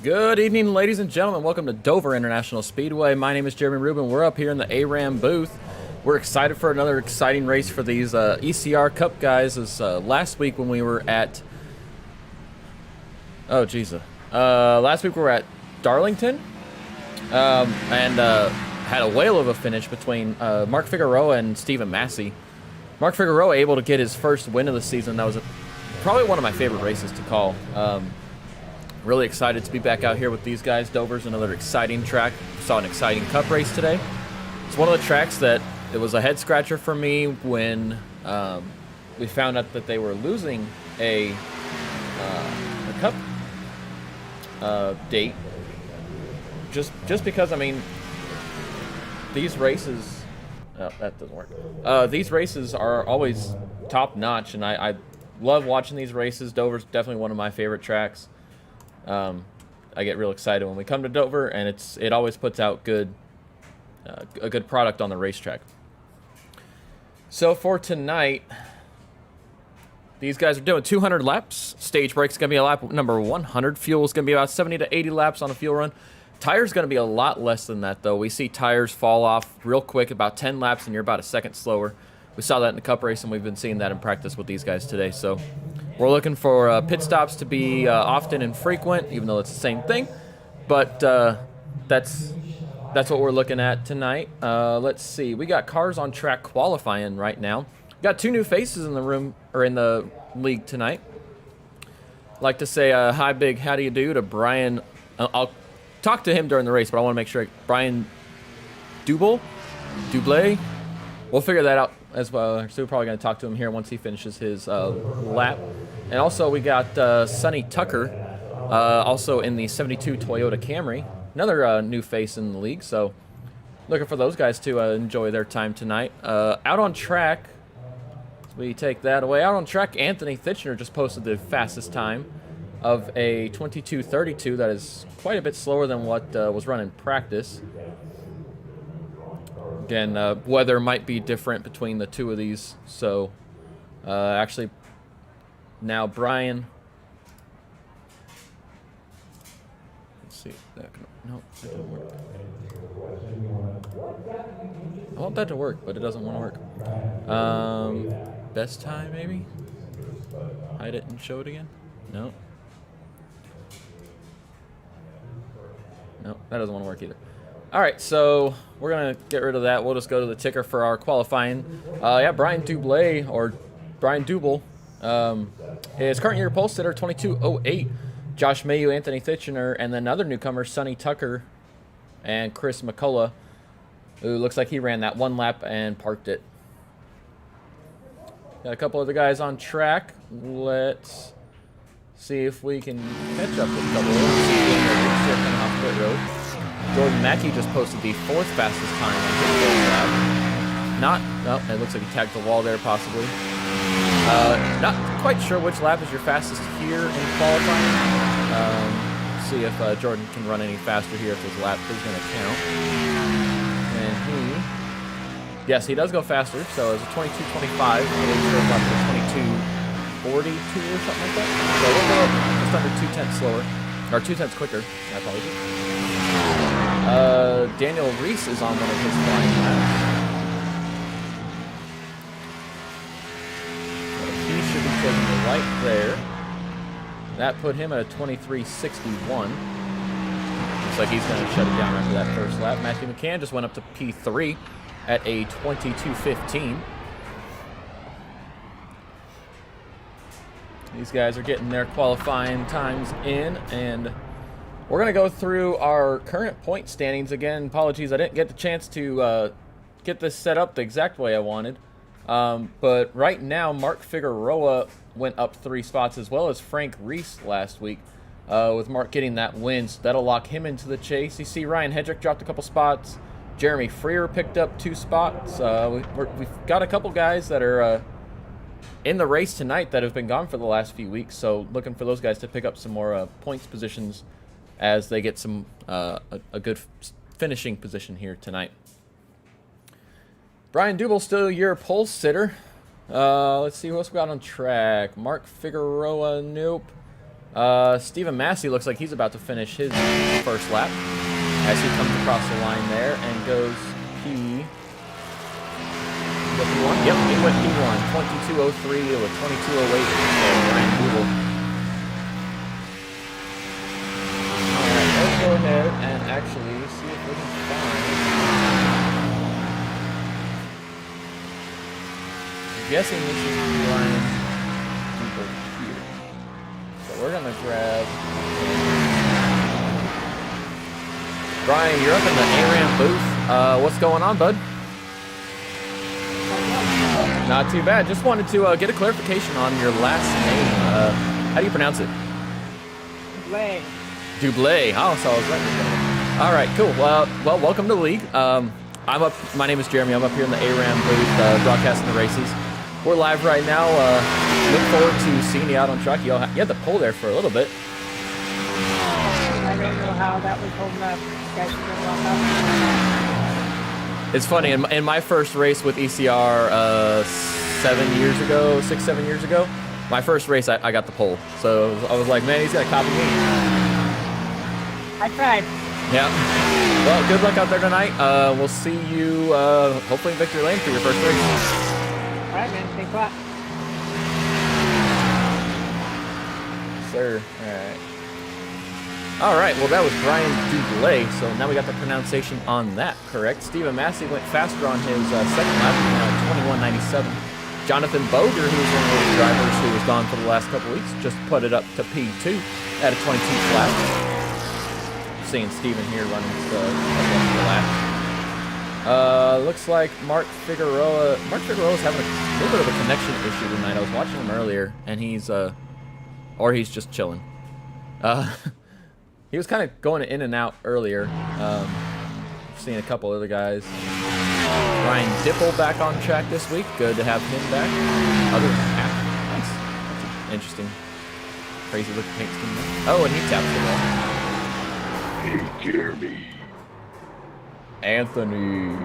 Good evening, ladies and gentlemen. Welcome to Dover International Speedway. My name is Jeremy Rubin. We're up here in the ARAM booth. We're excited for another exciting race for these ECR Cup guys. As last week when we were at... Oh, jeez. Last week we were at Darlington and had a whale of a finish between Mark Figueroa and Stephen Massey. Mark Figueroa able to get his first win of the season. That was probably one of my favorite races to call. Really excited to be back out here with these guys. Dover's another exciting track. Saw an exciting cup race today. It's one of the tracks that it was a head scratcher for me when we found out that they were losing a cup date. Just because, I mean, these races, that doesn't work. These races are always top notch, and I love watching these races. Dover's definitely one of my favorite tracks. I get real excited when we come to Dover, and it always puts out a good product on the racetrack. So for tonight, these guys are doing 200 laps. Stage break's going to be a lap number 100. Fuel's going to be about 70 to 80 laps on a fuel run. Tire's going to be a lot less than that, though. We see tires fall off real quick, about 10 laps, and you're about a second slower. We saw that in the cup race, and we've been seeing that in practice with these guys today. So we're looking for pit stops to be often and frequent, even though it's the same thing. But that's what we're looking at tonight. Let's see. We got cars on track qualifying right now. Got two new faces in the room, or in the league tonight. Like to say hi, big how do you do to Brian. I'll talk to him during the race, but I want to make sure. Brian Duble. We'll figure that out as well. So we're probably going to talk to him here once he finishes his lap. And also we got Sonny Tucker, also in the 72 Toyota Camry. Another new face in the league, so looking for those guys to enjoy their time tonight. Out on track, we take that away. Out on track, Anthony Thitchner just posted the fastest time of a 22:32. That is quite a bit slower than what was run in practice. Again, weather might be different between the two of these. So, actually, now Brian. Let's see. No, that didn't work. I want that to work, but it doesn't want to work. Best time, maybe? Hide it and show it again? No. No, that doesn't want to work either. All right, so we're going to get rid of that. We'll just go to the ticker for our qualifying. Brian Duble, his current year pole sitter, 22:08. Josh Mayu, Anthony Thitchner, and then another newcomer, Sonny Tucker, and Chris McCullough, who looks like he ran that one lap and parked it. Got a couple other guys on track. Let's see if we can catch up with a couple of them. Coming off pit road. Jordan Mackey just posted the fourth fastest time on his first lap. It looks like he tagged the wall there, possibly. Not quite sure which lap is your fastest here in qualifying. See if Jordan can run any faster here if his lap is going to count. And yes, he does go faster. So it's a 22:25. It goes up to 22:42 or something like that. So we'll go just under 2/10 slower, or 2/10 quicker. I apologize. Daniel Reese is on one of his flying laps. He should be taking the right there. That put him at a 23:61. Looks like he's going to shut it down after that first lap. Matthew McCann just went up to P3 at a 22:15. These guys are getting their qualifying times in, and we're going to go through our current point standings. Again, apologies, I didn't get the chance to get this set up the exact way I wanted. But right now, Mark Figueroa went up 3 spots, as well as Frank Reese last week, with Mark getting that win. So that'll lock him into the chase. You see Ryan Hedrick dropped a couple spots. Jeremy Freer picked up 2 spots. We've got a couple guys that are in the race tonight that have been gone for the last few weeks. So looking for those guys to pick up some more points positions as they get some a good finishing position here tonight. Brian Duble still your pole sitter. Let's see who else we got on track. Mark Figueroa, nope. Stephen Massey looks like he's about to finish his first lap as he comes across the line there and goes P. P1? Yep, he went P1. 22:03 with 22:08 for Ryan Doodle. Alright, let's go ahead and actually see if we can find. I'm guessing this is Ryan Doodle here. So we're gonna grab. Brian, you're up in the ARAM booth. What's going on, bud? Not too bad. Just wanted to get a clarification on your last name. How do you pronounce it? Dublé. Dublé. Oh, so I was right. All right, cool. Well, welcome to the league. I'm up. My name is Jeremy. I'm up here in the ARAM booth, broadcasting the races. We're live right now. Look forward to seeing you out on track. You had the pole there for a little bit. I don't know how that was holding up. You guys should go walk up. It's funny, in my first race with ECR 7 years ago, 6-7 years ago, my first race I got the pole. So I was like, man, he's gonna copy me. I tried. Yeah. Well, good luck out there tonight. We'll see you hopefully in victory lane for your first race. All right, man. Thanks a lot. Sir. All right, well, that was Brian Dublé, so now we got the pronunciation on that correct. Stephen Massey went faster on his second lap, 21:97. Jonathan Boger, who was one of those drivers who was gone for the last couple weeks, just put it up to P2 at a 22 lap. Seeing Stephen here running the lap. Looks like Mark Figueroa. Mark Figueroa's having a little bit of a connection issue tonight. I was watching him earlier, and he's just chilling. He was kind of going in and out earlier. Seen a couple other guys. Ryan Dipple back on track this week. Good to have him back. Other half. Nice. That's interesting. Crazy looking paint scheme. Oh, and he tapped the wall. Hey, Jeremy. Anthony.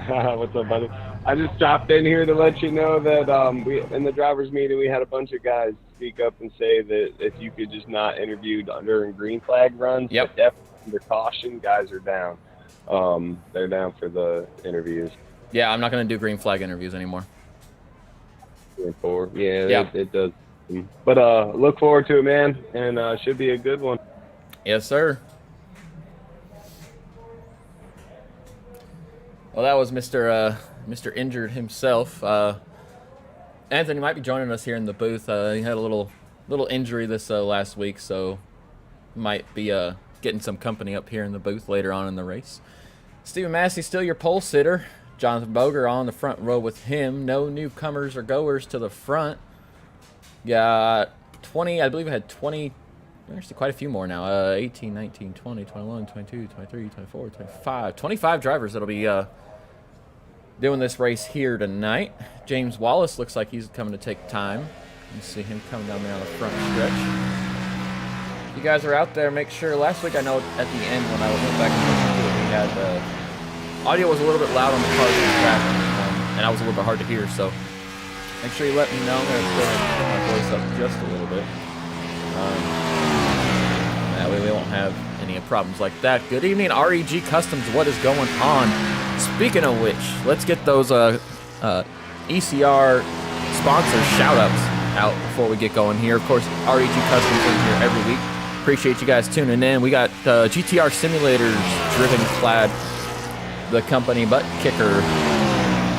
What's up, buddy? I just stopped in here to let you know that we in the drivers' meeting we had a bunch of guys speak up and say that if you could just not interview during green flag runs, yep. But definitely under caution, guys are down. They're down for the interviews. Yeah, I'm not going to do green flag interviews anymore. 4. Yeah. It does. But look forward to it, man, and should be a good one. Yes, sir. Well, that was Mr. Injured himself. Anthony might be joining us here in the booth. He had a little injury this last week, so might be getting some company up here in the booth later on in the race. Stephen Massey still your pole sitter. Jonathan Boger on the front row with him. No newcomers or goers to the front. Got 20, I believe we had 20, actually quite a few more now. 18, 19, 20, 21, 22, 23, 24, 25. 25 drivers that'll be doing this race here tonight. James Wallace looks like he's coming to take time. You see him coming down there on the front stretch. If you guys are out there, make sure. Last week, I know at the end when I went back and listened to it, we had audio was a little bit loud on the cars in the track, and I was a little bit hard to hear. So make sure you let me know. I'm going to go ahead and turn my voice up just a little bit. That way we won't have any problems like that. Good evening, REG Customs. What is going on? Speaking of which, let's get those ECR sponsor shout-outs out before we get going here. Of course, REG Customs in here every week. Appreciate you guys tuning in. We got GTR Simulators, Driven Clad, the company Butt Kicker.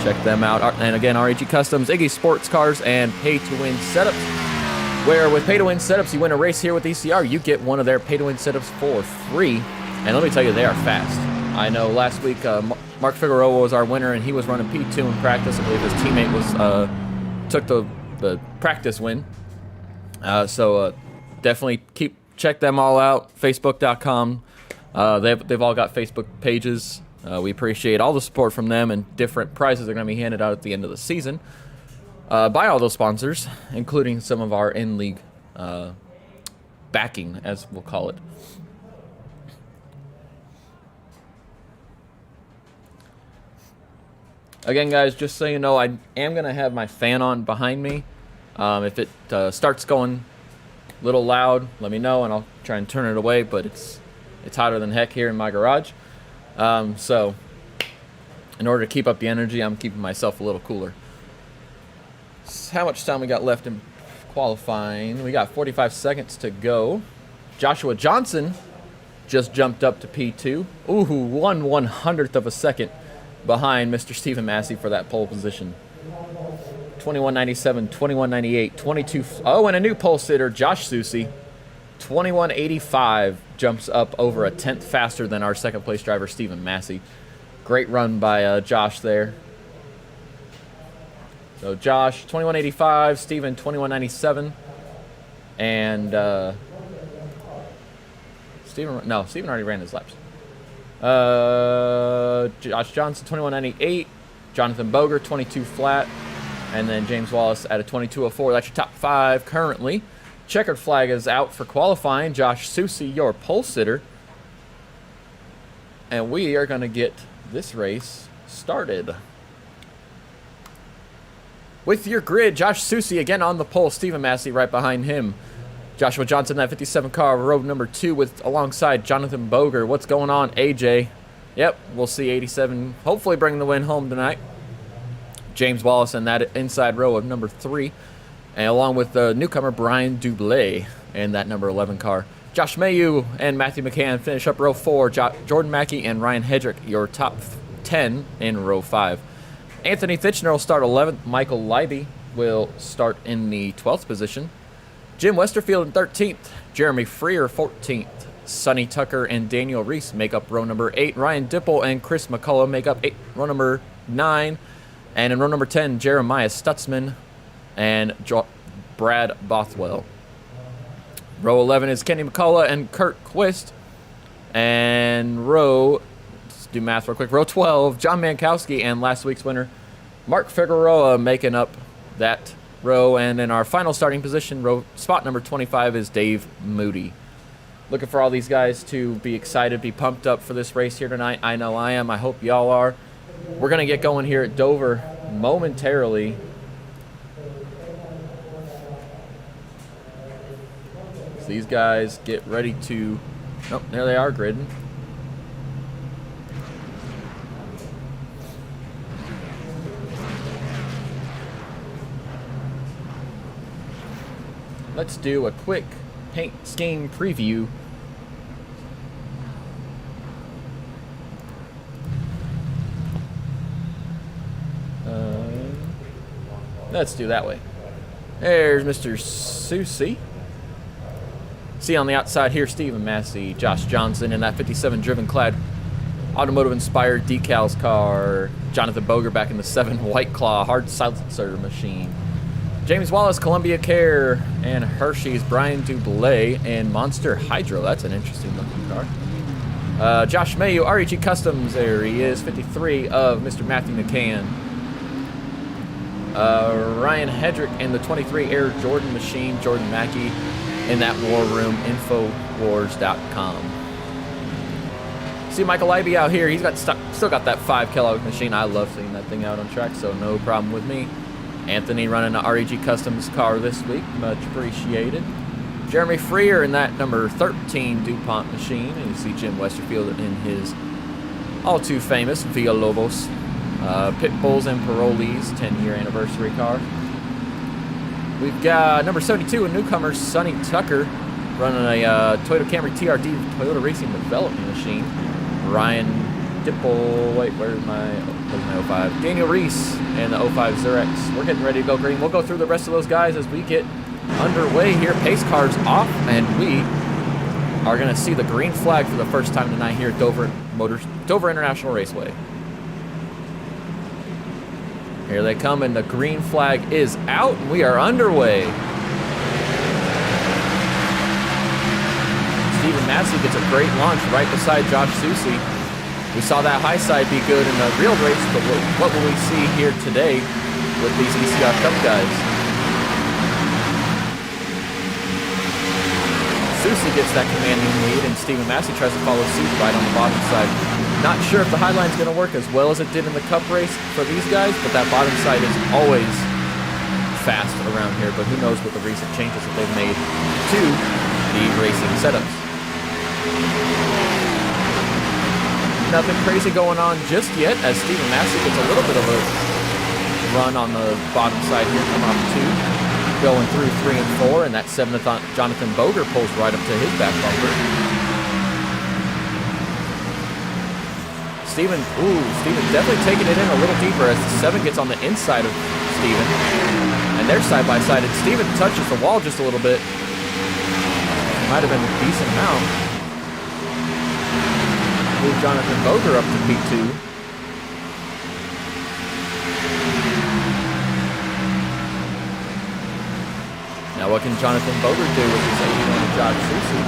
Check them out. And again, REG Customs, Iggy Sports Cars, and Pay to Win Setups. Where with Pay to Win Setups, you win a race here with ECR, you get one of their Pay to Win setups for free. And let me tell you, they are fast. I know last week Mark Figueroa was our winner, and he was running P2 in practice. I believe his teammate was took the practice win. So definitely check them all out. Facebook.com. They've all got Facebook pages. We appreciate all the support from them, and different prizes are going to be handed out at the end of the season by all those sponsors, including some of our in-league backing, as we'll call it. Again, guys, just so you know, I am going to have my fan on behind me. If it starts going little loud, let me know, and I'll try and turn it away, but it's hotter than heck here in my garage. So in order to keep up the energy, I'm keeping myself a little cooler. So how much time we got left in qualifying? We got 45 seconds to go. Joshua Johnson just jumped up to P2. Ooh, 1/100th of a second behind Mr. Stephen Massey for that pole position. 21.97, 21.98, 22. Oh, and a new pole sitter, Josh Susi. 21.85 jumps up over a tenth faster than our second place driver, Stephen Massey. Great run by Josh there. So Josh, 21.85, Stephen, 21.97, and Stephen already ran his laps. Josh Johnson, 21.98, Jonathan Boger, 22 flat, and then James Wallace at a 22.04. That's your top 5 currently. Checkered flag is out for qualifying. Josh Susi, your pole sitter. And we are going to get this race started. With your grid, Josh Susi again on the pole. Stephen Massey right behind him. Joshua Johnson, that 57 car, row number 2 with alongside Jonathan Boger. What's going on, AJ? Yep, we'll see 87 hopefully bring the win home tonight. James Wallace in that inside row of number 3. And along with the newcomer Brian Dublé in that number 11 car. Josh Mayu and Matthew McCann finish up row 4. Jordan Mackey and Ryan Hedrick, your top 10 in row 5. Anthony Fitchner will start 11th. Michael Leiby will start in the 12th position. Jim Westerfield in 13th. Jeremy Freer 14th. Sonny Tucker and Daniel Reese make up row number 8. Ryan Dipple and Chris McCullough make up row number 9. And in row number 10, Jeremiah Stutzman and Brad Bothwell. Row 11 is Kenny McCullough and Kurt Quist. And let's do math real quick. Row 12, John Mankowski and last week's winner, Mark Figueroa, making up that row. And in our final starting position, spot number 25 is Dave Moody. Looking for all these guys to be excited, be pumped up for this race here tonight. I know I am. I hope y'all are. We're going to get going here at Dover momentarily. So these guys get ready to... Oh, there they are, gridding. Let's do a quick paint scheme preview. Let's do that way. There's Mr. Susi. See on the outside here, Stephen Massey, Josh Johnson in that 57 driven clad automotive-inspired decals car. Jonathan Boger back in the 7 White Claw hard silencer machine. James Wallace, Columbia Care, and Hershey's Brian Dublé and Monster Hydro. That's an interesting looking car. Josh Mayu, REG Customs. There he is, 53 of Mr. Matthew McCann. Ryan Hedrick in the 23 Air Jordan machine. Jordan Mackey in that War Room, Infowars.com. See Michael Leiby out here. He's got still got that 5 Kellogg machine. I love seeing that thing out on track, so no problem with me. Anthony running an REG Customs car this week. Much appreciated. Jeremy Freer in that number 13 DuPont machine. And you see Jim Westerfield in his all too famous Villalobos. Pit Bulls and Parolees 10-year anniversary car. We've got number 72, a newcomer, Sonny Tucker, running a Toyota Camry TRD Toyota Racing Development machine. Ryan Dipple, where's my 05? Daniel Reese and the 05 Zurex. We're getting ready to go green. We'll go through the rest of those guys as we get underway here. Pace car's off, and we are going to see the green flag for the first time tonight here at Dover International Raceway. Here they come, and the green flag is out, and we are underway. Stephen Massey gets a great launch right beside Josh Susi. We saw that high side be good in the real race, but what will we see here today with these ECR Cup guys? Susi gets that commanding lead, and Stephen Massey tries to follow suit right on the bottom side. Not sure if the high line's going to work as well as it did in the Cup race for these guys, but that bottom side is always fast around here, but who knows with the recent changes that they've made to the racing setups. Nothing crazy going on just yet, as Stephen Massey gets a little bit of a run on the bottom side here, coming off 2, going through 3 and 4, and that 7th Jonathan Boger pulls right up to his back bumper. Steven definitely taking it in a little deeper as the 7 gets on the inside of Steven. And they're side by side, and Steven touches the wall just a little bit. Might have been a decent amount. Move Jonathan Boger up to P2. Now what can Jonathan Boger do with his 81 of Josh Susie?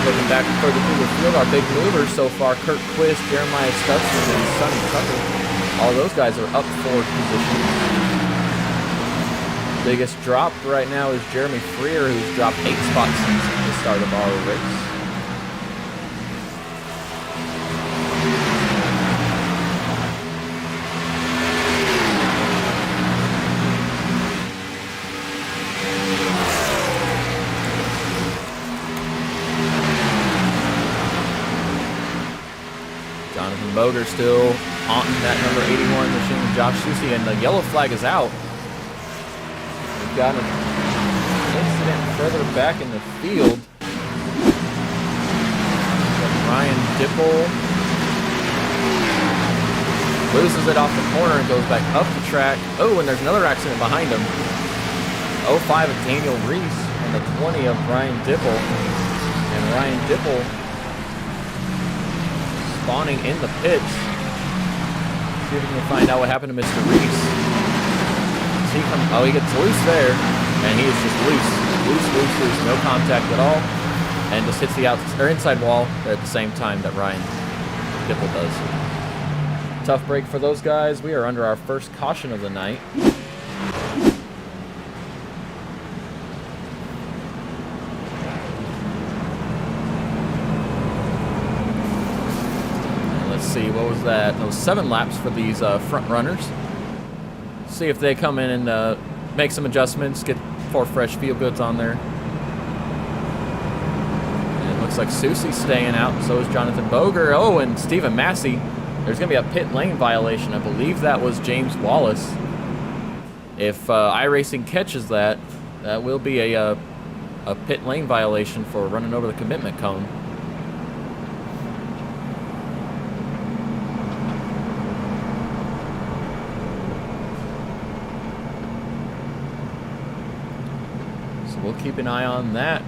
Looking back further through the field, our big movers so far, Kurt Quist, Jeremiah Stutzman, and Sonny Tucker. All those guys are up 4 positions. Biggest drop right now is Jeremy Freer, who's dropped 8 spots since the start of our race. Jonathan Boger still haunting that number 81 machine with Josh Susie, and the yellow flag is out. We've got an incident further back in the field. Ryan Dipple loses it off the corner and goes back up the track. Oh, and there's another accident behind him. 05 of Daniel Reese and the 20 of Ryan Dipple. And Ryan Dipple spawning in the pits. See if we can find out what happened to Mr. Reese. He gets loose there, and he is just loose. No contact at all, and just hits the inside wall at the same time that Ryan Dipple does. Tough break for those guys. We are under our first caution of the night. See, what was that? That was 7 laps for these front runners. See if they come in and make some adjustments, get 4 fresh feel goods on there. And it looks like Susie's staying out, and so is Jonathan Boger. Oh, and Stephen Massey. There's going to be a pit lane violation. I believe that was James Wallace. If iRacing catches that, that will be a pit lane violation for running over the commitment cone. We'll keep an eye on that.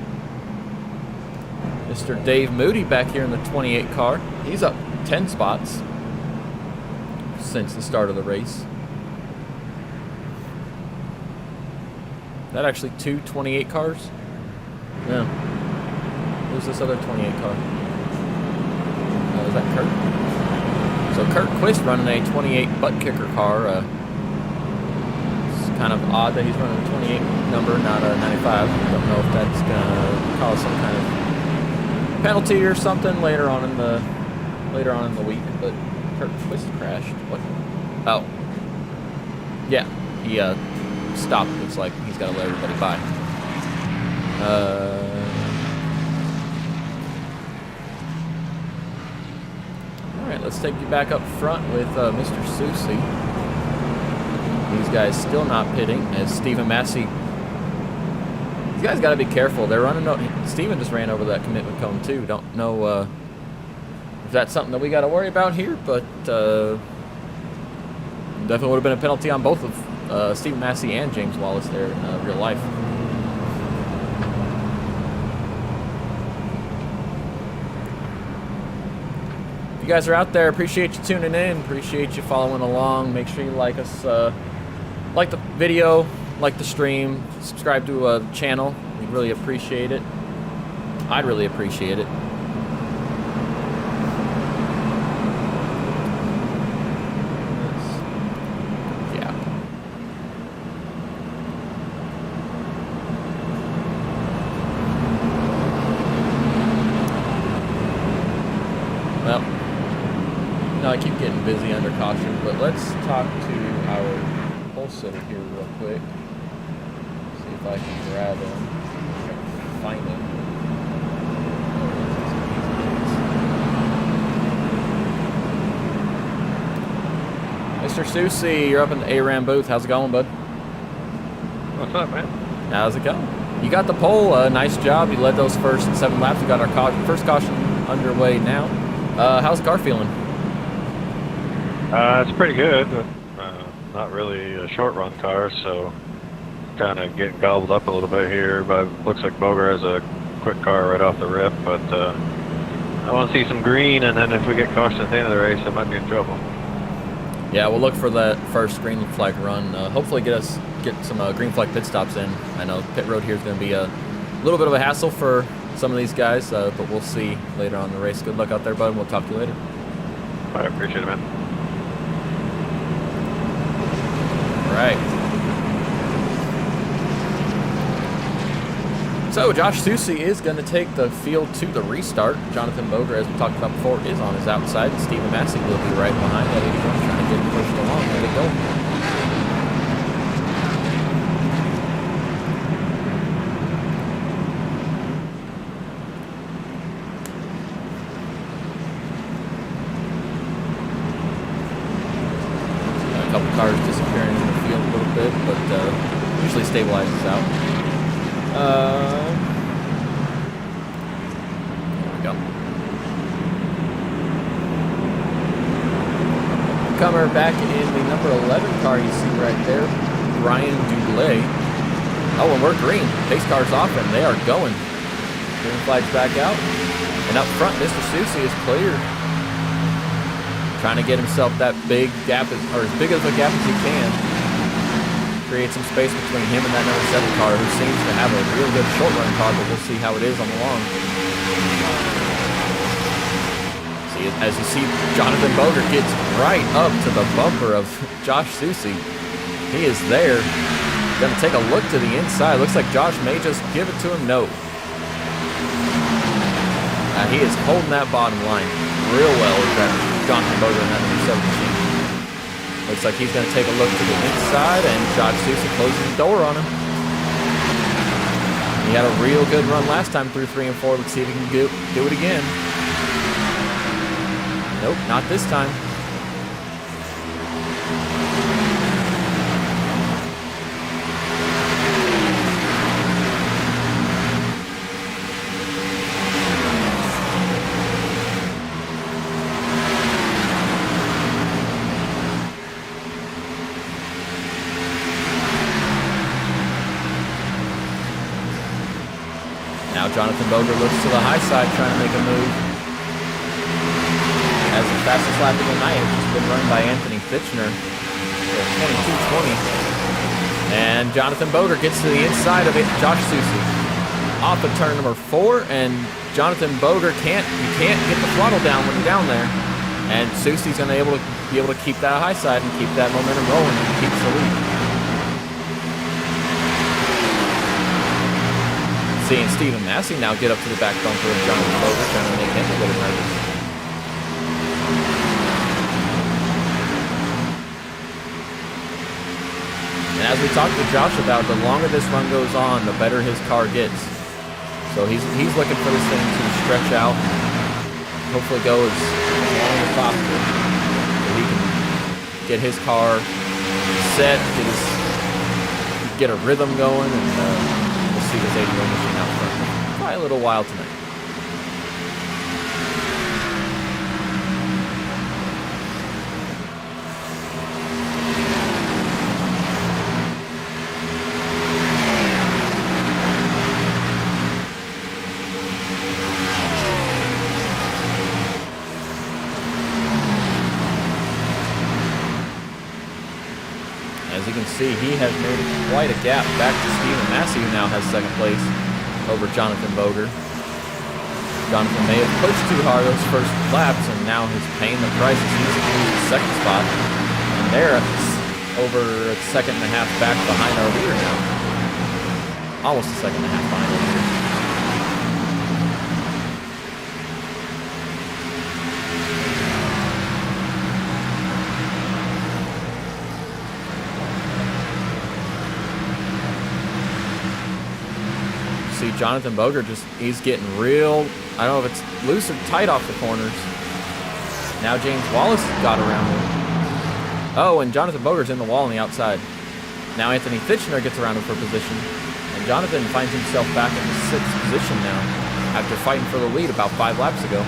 Mr. Dave Moody back here in the 28 car. He's up 10 spots since the start of the race. Is that actually 2 28 cars? No. Who's this other 28 car? Is that Kurt? So Kurt Quist running a 28 butt kicker car. Kind of odd that he's running a 28 number, not a 95. I don't know if that's gonna cause some kind of penalty or something later on in the week. But Kurt Quist crashed. What? Oh, yeah, he stopped. Looks like he's got to let everybody by. All right, let's take you back up front with Mr. Susie. These guys still not pitting as Stephen Massey. These guys got to be careful. They're running. Stephen just ran over that commitment cone too. Don't know if that's something that we got to worry about here, but definitely would have been a penalty on both of Stephen Massey and James Wallace there in real life. If you guys are out there, appreciate you tuning in. Appreciate you following along. Make sure you like us. Like the video, like the stream, subscribe to the channel. We really appreciate it. I'd really appreciate it. Yeah. Well, no, I keep getting busy under caution, but let's talk to our pole sitter here real quick. See if I can grab him. Find him. Mr. Susie, you're up in the ARAM booth. How's it going, bud? What's up, man? How's it going? You got the pole. Nice job. You led those first 7 laps. We got our first caution underway now. How's the car feeling? It's pretty good. Not really a short run car, so kind of getting gobbled up a little bit here. But looks like Boger has a quick car right off the rip. But I want to see some green, and then if we get caution at the end of the race, I might be in trouble. Yeah, we'll look for that first green flag run. Hopefully get some green flag pit stops in. I know pit road here is going to be a little bit of a hassle for some of these guys, but we'll see later on in the race. Good luck out there, bud. We'll talk to you later. I appreciate it, man. All right. So Josh Susie is going to take the field to the restart. Jonathan Boger, as we talked about before, is on his outside, and Stephen Massey will be right behind that 81, trying to get pushed along. There they go. A couple cars disappearing in the field a little bit, but usually stabilizes out. There we go. Comer back in the number 11 car you see right there, Ryan Dublet. Oh, and we're green. Pace car's off, and they are going. Green flag's back out. And up front, Mr. Susie is clear. Trying to get himself that big gap, or as big of a gap as he can. Create some space between him and that number 7 car, who seems to have a real good short run car, but we'll see how it is on the long. See, as you see, Jonathan Boger gets right up to the bumper of Josh Susie. He is there. Going to take a look to the inside. Looks like Josh may just give it to him. No. He is holding that bottom line real well with that Jonathan Boger and that number 7 machine. Looks like he's going to take a look to the inside, and Josh Susie closes the door on him. He had a real good run last time through 3 and 4. Let's see if he can do it again. Nope, not this time. Now Jonathan Boger looks to the high side, trying to make a move. As the fastest lap of the night has just been run by Anthony Fitchner at 22.20. And Jonathan Boger gets to the inside of it. Josh Susie off of turn number 4, and Jonathan Boger can't get the throttle down when you're down there. And Susie's going to be able to keep that high side and keep that momentum rolling, and keeps the lead. Seeing Stephen Massey now get up to the back bumper of Jonathan Boger, trying to make him a little nervous. And as we talked to Josh about, the longer this run goes on, the better his car gets. So he's looking for this thing to stretch out, and hopefully go as long as possible, so he can get his car set, get a rhythm going, and see this 81 machine out front. Probably a little while tonight. As you can see, he has made quite a gap back to Stephen Massey, who now has second place over Jonathan Boger. Jonathan may have pushed too hard those first laps, and now he's paying the price as he's in the second spot. And they're over a second and a half back behind our leader now. Almost a second and a half behind our leader. Jonathan Boger he's getting real, I don't know if it's loose or tight off the corners. Now James Wallace got around him. Oh, and Jonathan Boger's in the wall on the outside. Now Anthony Fitchner gets around him for position. And Jonathan finds himself back in the 6th position now after fighting for the lead about 5 laps ago.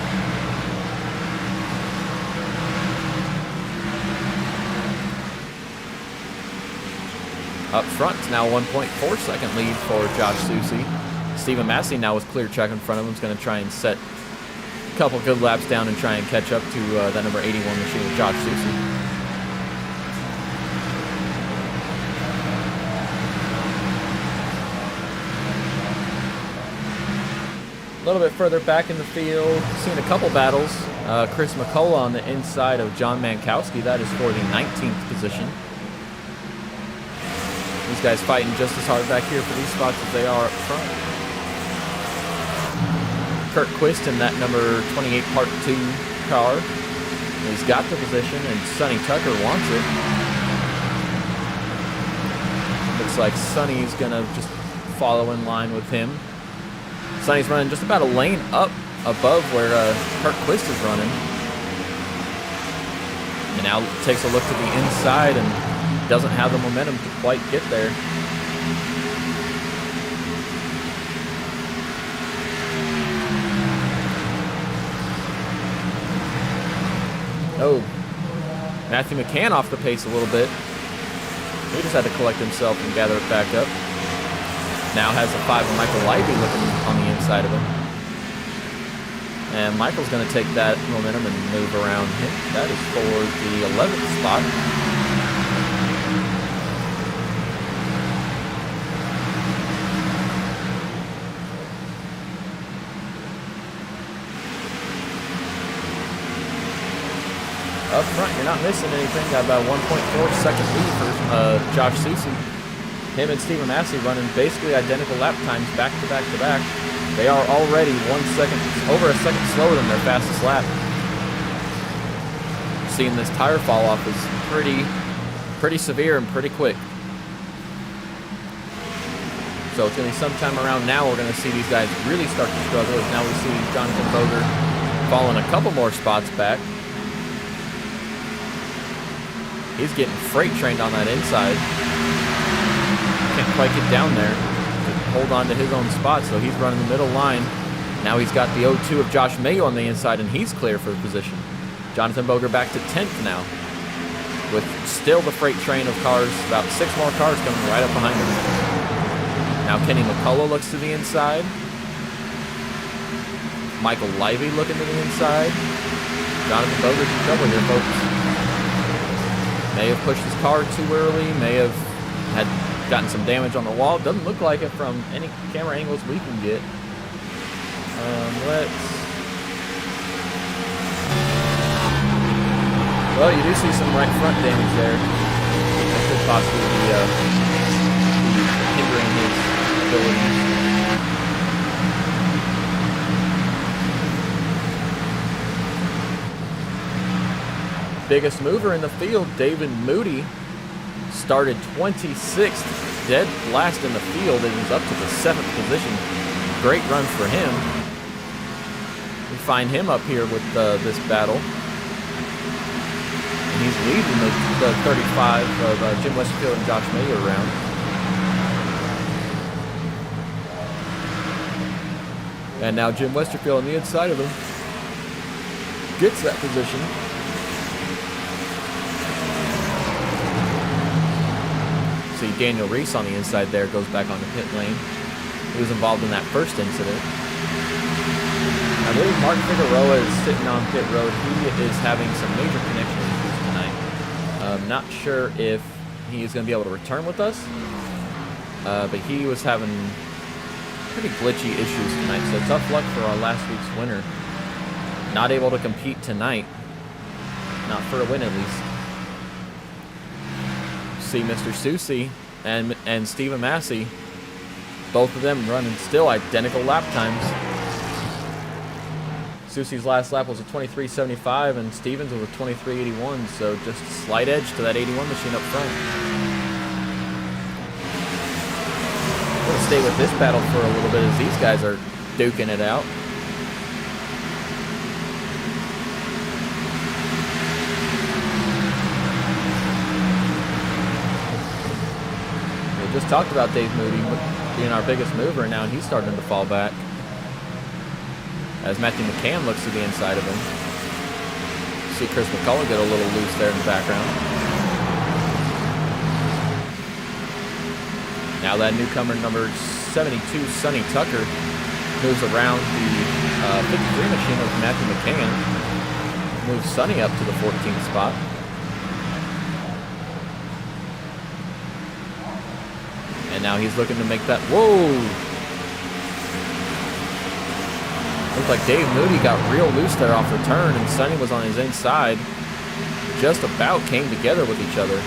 Up front, now 1.4 second lead for Josh Susie. Stephen Massey now with clear track in front of him is going to try and set a couple good laps down and try and catch up to that number 81 machine with Josh Susie. A little bit further back in the field, seen a couple battles. Chris McCullough on the inside of John Mankowski. That is for the 19th position. These guys fighting just as hard back here for these spots as they are up front. Kurt Quist in that number 28 Part 2 car. He's got the position, and Sonny Tucker wants it. Looks like Sonny's going to just follow in line with him. Sonny's running just about a lane up above where Kurt Quist is running. And now takes a look to the inside and doesn't have the momentum to quite get there. Oh, Matthew McCann off the pace a little bit. He just had to collect himself and gather it back up. Now has a 5 of Michael Livey looking on the inside of him. And Michael's going to take that momentum and move around him. That is for the 11th spot. Up front, you're not missing anything. Got about 1.4 second lead for Josh Susie. Him and Stephen Massey running basically identical lap times back to back to back. They are already over a second slower than their fastest lap. Seeing this tire fall off is pretty severe and pretty quick. So it's going to be sometime around now we're going to see these guys really start to struggle. As now we see Jonathan Boger falling a couple more spots back. He's getting freight trained on that inside. Can't quite get down there to hold on to his own spot, so he's running the middle line. Now he's got the 0-2 of Josh Mayo on the inside, and he's clear for the position. Jonathan Boger back to 10th now, with still the freight train of cars, about 6 more cars coming right up behind him. Now Kenny McCullough looks to the inside. Michael Livey looking to the inside. Jonathan Boger's in trouble here, folks. May have pushed his car too early, may have had gotten some damage on the wall. Doesn't look like it from any camera angles we can get. Well, you do see some right front damage there. That could possibly be hindering his ability. Biggest mover in the field, David Moody, started 26th, dead last in the field, and is up to the 7th position. Great run for him. We find him up here with this battle. And he's leading the 35 of Jim Westerfield and Josh Mayer around. And now Jim Westerfield on the inside of him gets that position. See Daniel Reese on the inside there, goes back on the pit lane. He was involved in that first incident. I believe Mark Figueroa is sitting on pit road. He is having some major connection issues tonight. Not sure if he is going to be able to return with us, but he was having pretty glitchy issues tonight, so tough luck for our last week's winner. Not able to compete tonight. Not for a win, at least. See Mr. Susie and Stephen Massey, both of them running still identical lap times. Susie's last lap was a 23.75 and Stevens was a 23.81, so just a slight edge to that 81 machine up front. What a stay with this battle for a little bit as these guys are duking it out. We just talked about Dave Moody being our biggest mover, and now he's starting to fall back as Matthew McCann looks to the inside of him. See Chris McCullough get a little loose there in the background. Now that newcomer, number 72, Sonny Tucker, moves around the 53 machine of Matthew McCann. Moves Sonny up to the 14th spot. And now he's looking to make that, whoa! Looked like Dave Moody got real loose there off the turn, and Sonny was on his inside. Just about came together with each other.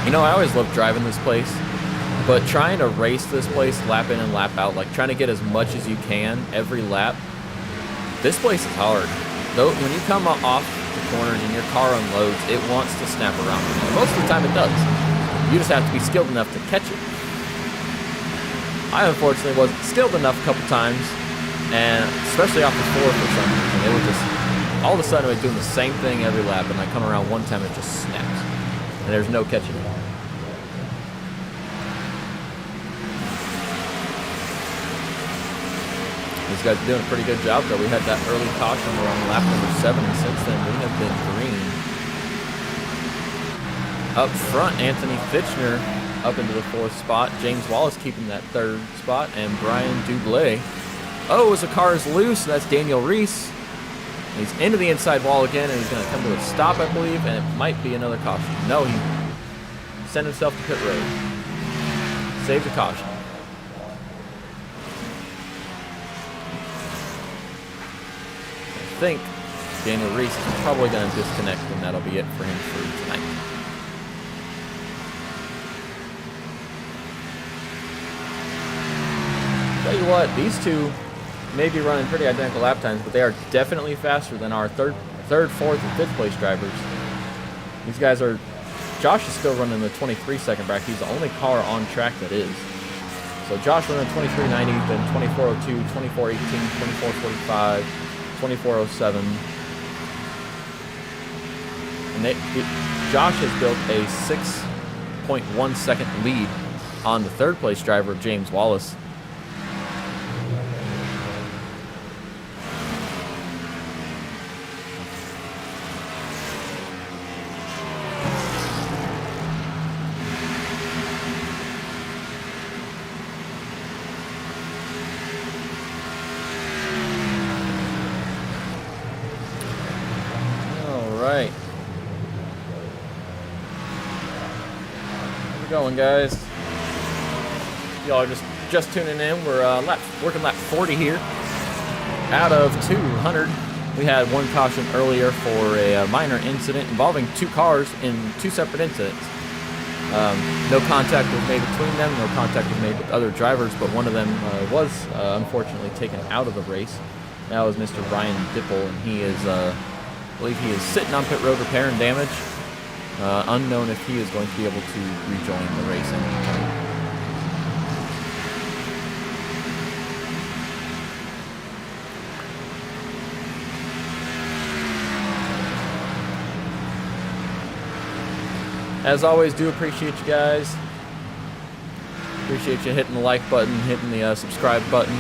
You know, I always loved driving this place, but trying to race this place lap in and lap out, like trying to get as much as you can every lap, this place is hard. Though when you come off the corners and your car unloads, it wants to snap around. And most of the time it does. You just have to be skilled enough to catch it. I unfortunately wasn't skilled enough a couple times, and especially off the floor for some reason. It would just, all of a sudden, it was doing the same thing every lap, and I come around one time, it just snaps. And there's no catching it. These guys are doing a pretty good job, though. We had that early caution around lap number 7, and since then, we have been green. Up front, Anthony Fitchner up into the 4th spot. James Wallace keeping that 3rd spot, and Brian Dublé. Oh, as the car is loose, that's Daniel Reese. He's into the inside wall again, and he's going to come to a stop, I believe, and it might be another caution. No, he sent himself to pit road. Saved a caution. I think Daniel Reese is probably going to disconnect, and that'll be it for him for tonight. Tell you what, these two may be running pretty identical lap times, but they are definitely faster than our third, 4th, and 5th place drivers. These guys are, Josh is still running the 23-second bracket. He's the only car on track that is. So Josh running 23.90, then 24.02, 24.18, 24.45, 24.07. And Josh has built a 6.1 second lead on the 3rd place driver, James Wallace. Going, guys. Y'all are just tuning in. We're working lap 40 here out of 200. We had one caution earlier for a minor incident involving 2 cars in 2 separate incidents. No contact was made between them, no contact was made with other drivers, but one of them was unfortunately taken out of the race. That was Mr. Ryan Dipple, and he is, I believe he is sitting on pit road repairing damage. Unknown if he is going to be able to rejoin the race anytime. As always, do appreciate you guys. Appreciate you hitting the like button, hitting the subscribe button.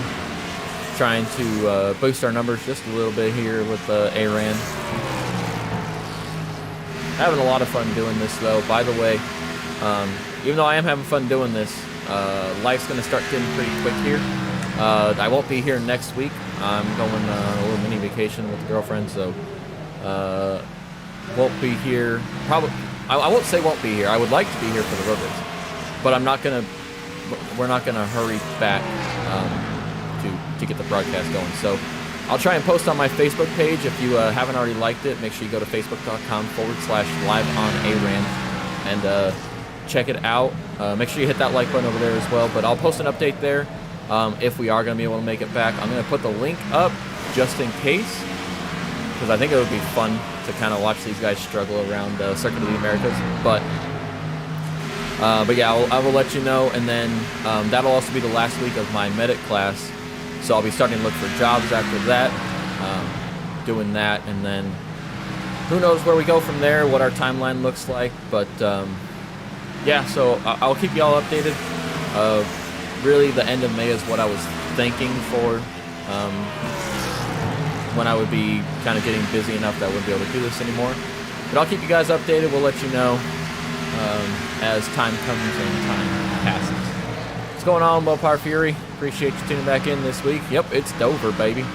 Trying to boost our numbers just a little bit here with ARAN. Having a lot of fun doing this, though. By the way, even though I am having fun doing this, life's going to start getting pretty quick here. I won't be here next week. I'm going on a little mini vacation with the girlfriend, so won't be here. Probably, I won't say won't be here. I would like to be here for the road race, but I'm not gonna. We're not gonna hurry back to get the broadcast going. So I'll try and post on my Facebook page. If you haven't already liked it, make sure you go to facebook.com/liveonaran and check it out. Make sure you hit that like button over there as well. But I'll post an update there if we are going to be able to make it back. I'm going to put the link up just in case, because I think it would be fun to kind of watch these guys struggle around Circuit of the Americas. But But yeah, I will let you know, and then that'll also be the last week of my medic class, so I'll be starting to look for jobs after that, doing that, and then who knows where we go from there, what our timeline looks like, but yeah, so I'll keep you all updated. Really, the end of May is what I was thinking for when I would be kind of getting busy enough that I wouldn't be able to do this anymore. But I'll keep you guys updated. We'll let you know as time comes and time passes. What's going on, Mopar Fury? Appreciate you tuning back in this week. Yep, it's Dover, baby.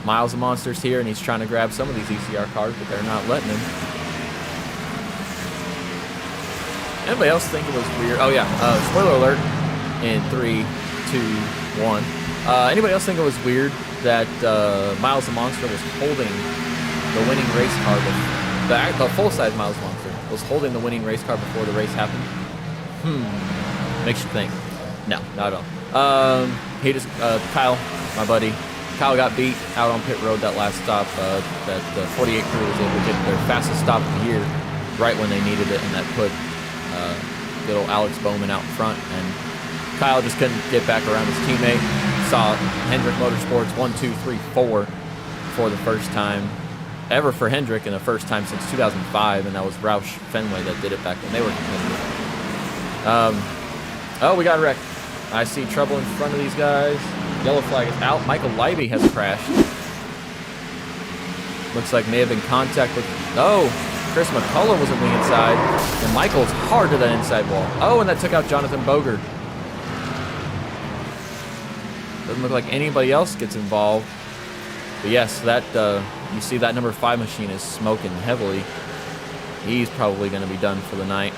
Miles of Monsters here, and he's trying to grab some of these ECR cars, but they're not letting him. Anybody else think it was weird? Oh, yeah. Spoiler alert in 3, 2, 1. Anybody else think it was weird that Miles the Monster was holding the winning race car? The full-size Miles Monster was holding the winning race car before the race happened? Makes you think. No, not at all. He just, Kyle, my buddy, Kyle got beat out on pit road that last stop. That the 48 crew was able to get their fastest stop of the year right when they needed it, and that put little Alex Bowman out front. And Kyle just couldn't get back around his teammate. Saw Hendrick Motorsports 1, 2, 3, 4 for the first time ever for Hendrick, and the first time since 2005, and that was Roush Fenway that did it back when they were competitive. Oh, we got wrecked. I see trouble in front of these guys. Yellow flag is out. Michael Leiby has crashed. Looks like may have been contact with... Oh, Chris McCullough was a wing inside, and Michael's hard to that inside wall. Oh, and that took out Jonathan Boger. Doesn't look like anybody else gets involved. But yes, that you see that number 5 machine is smoking heavily. He's probably going to be done for the night.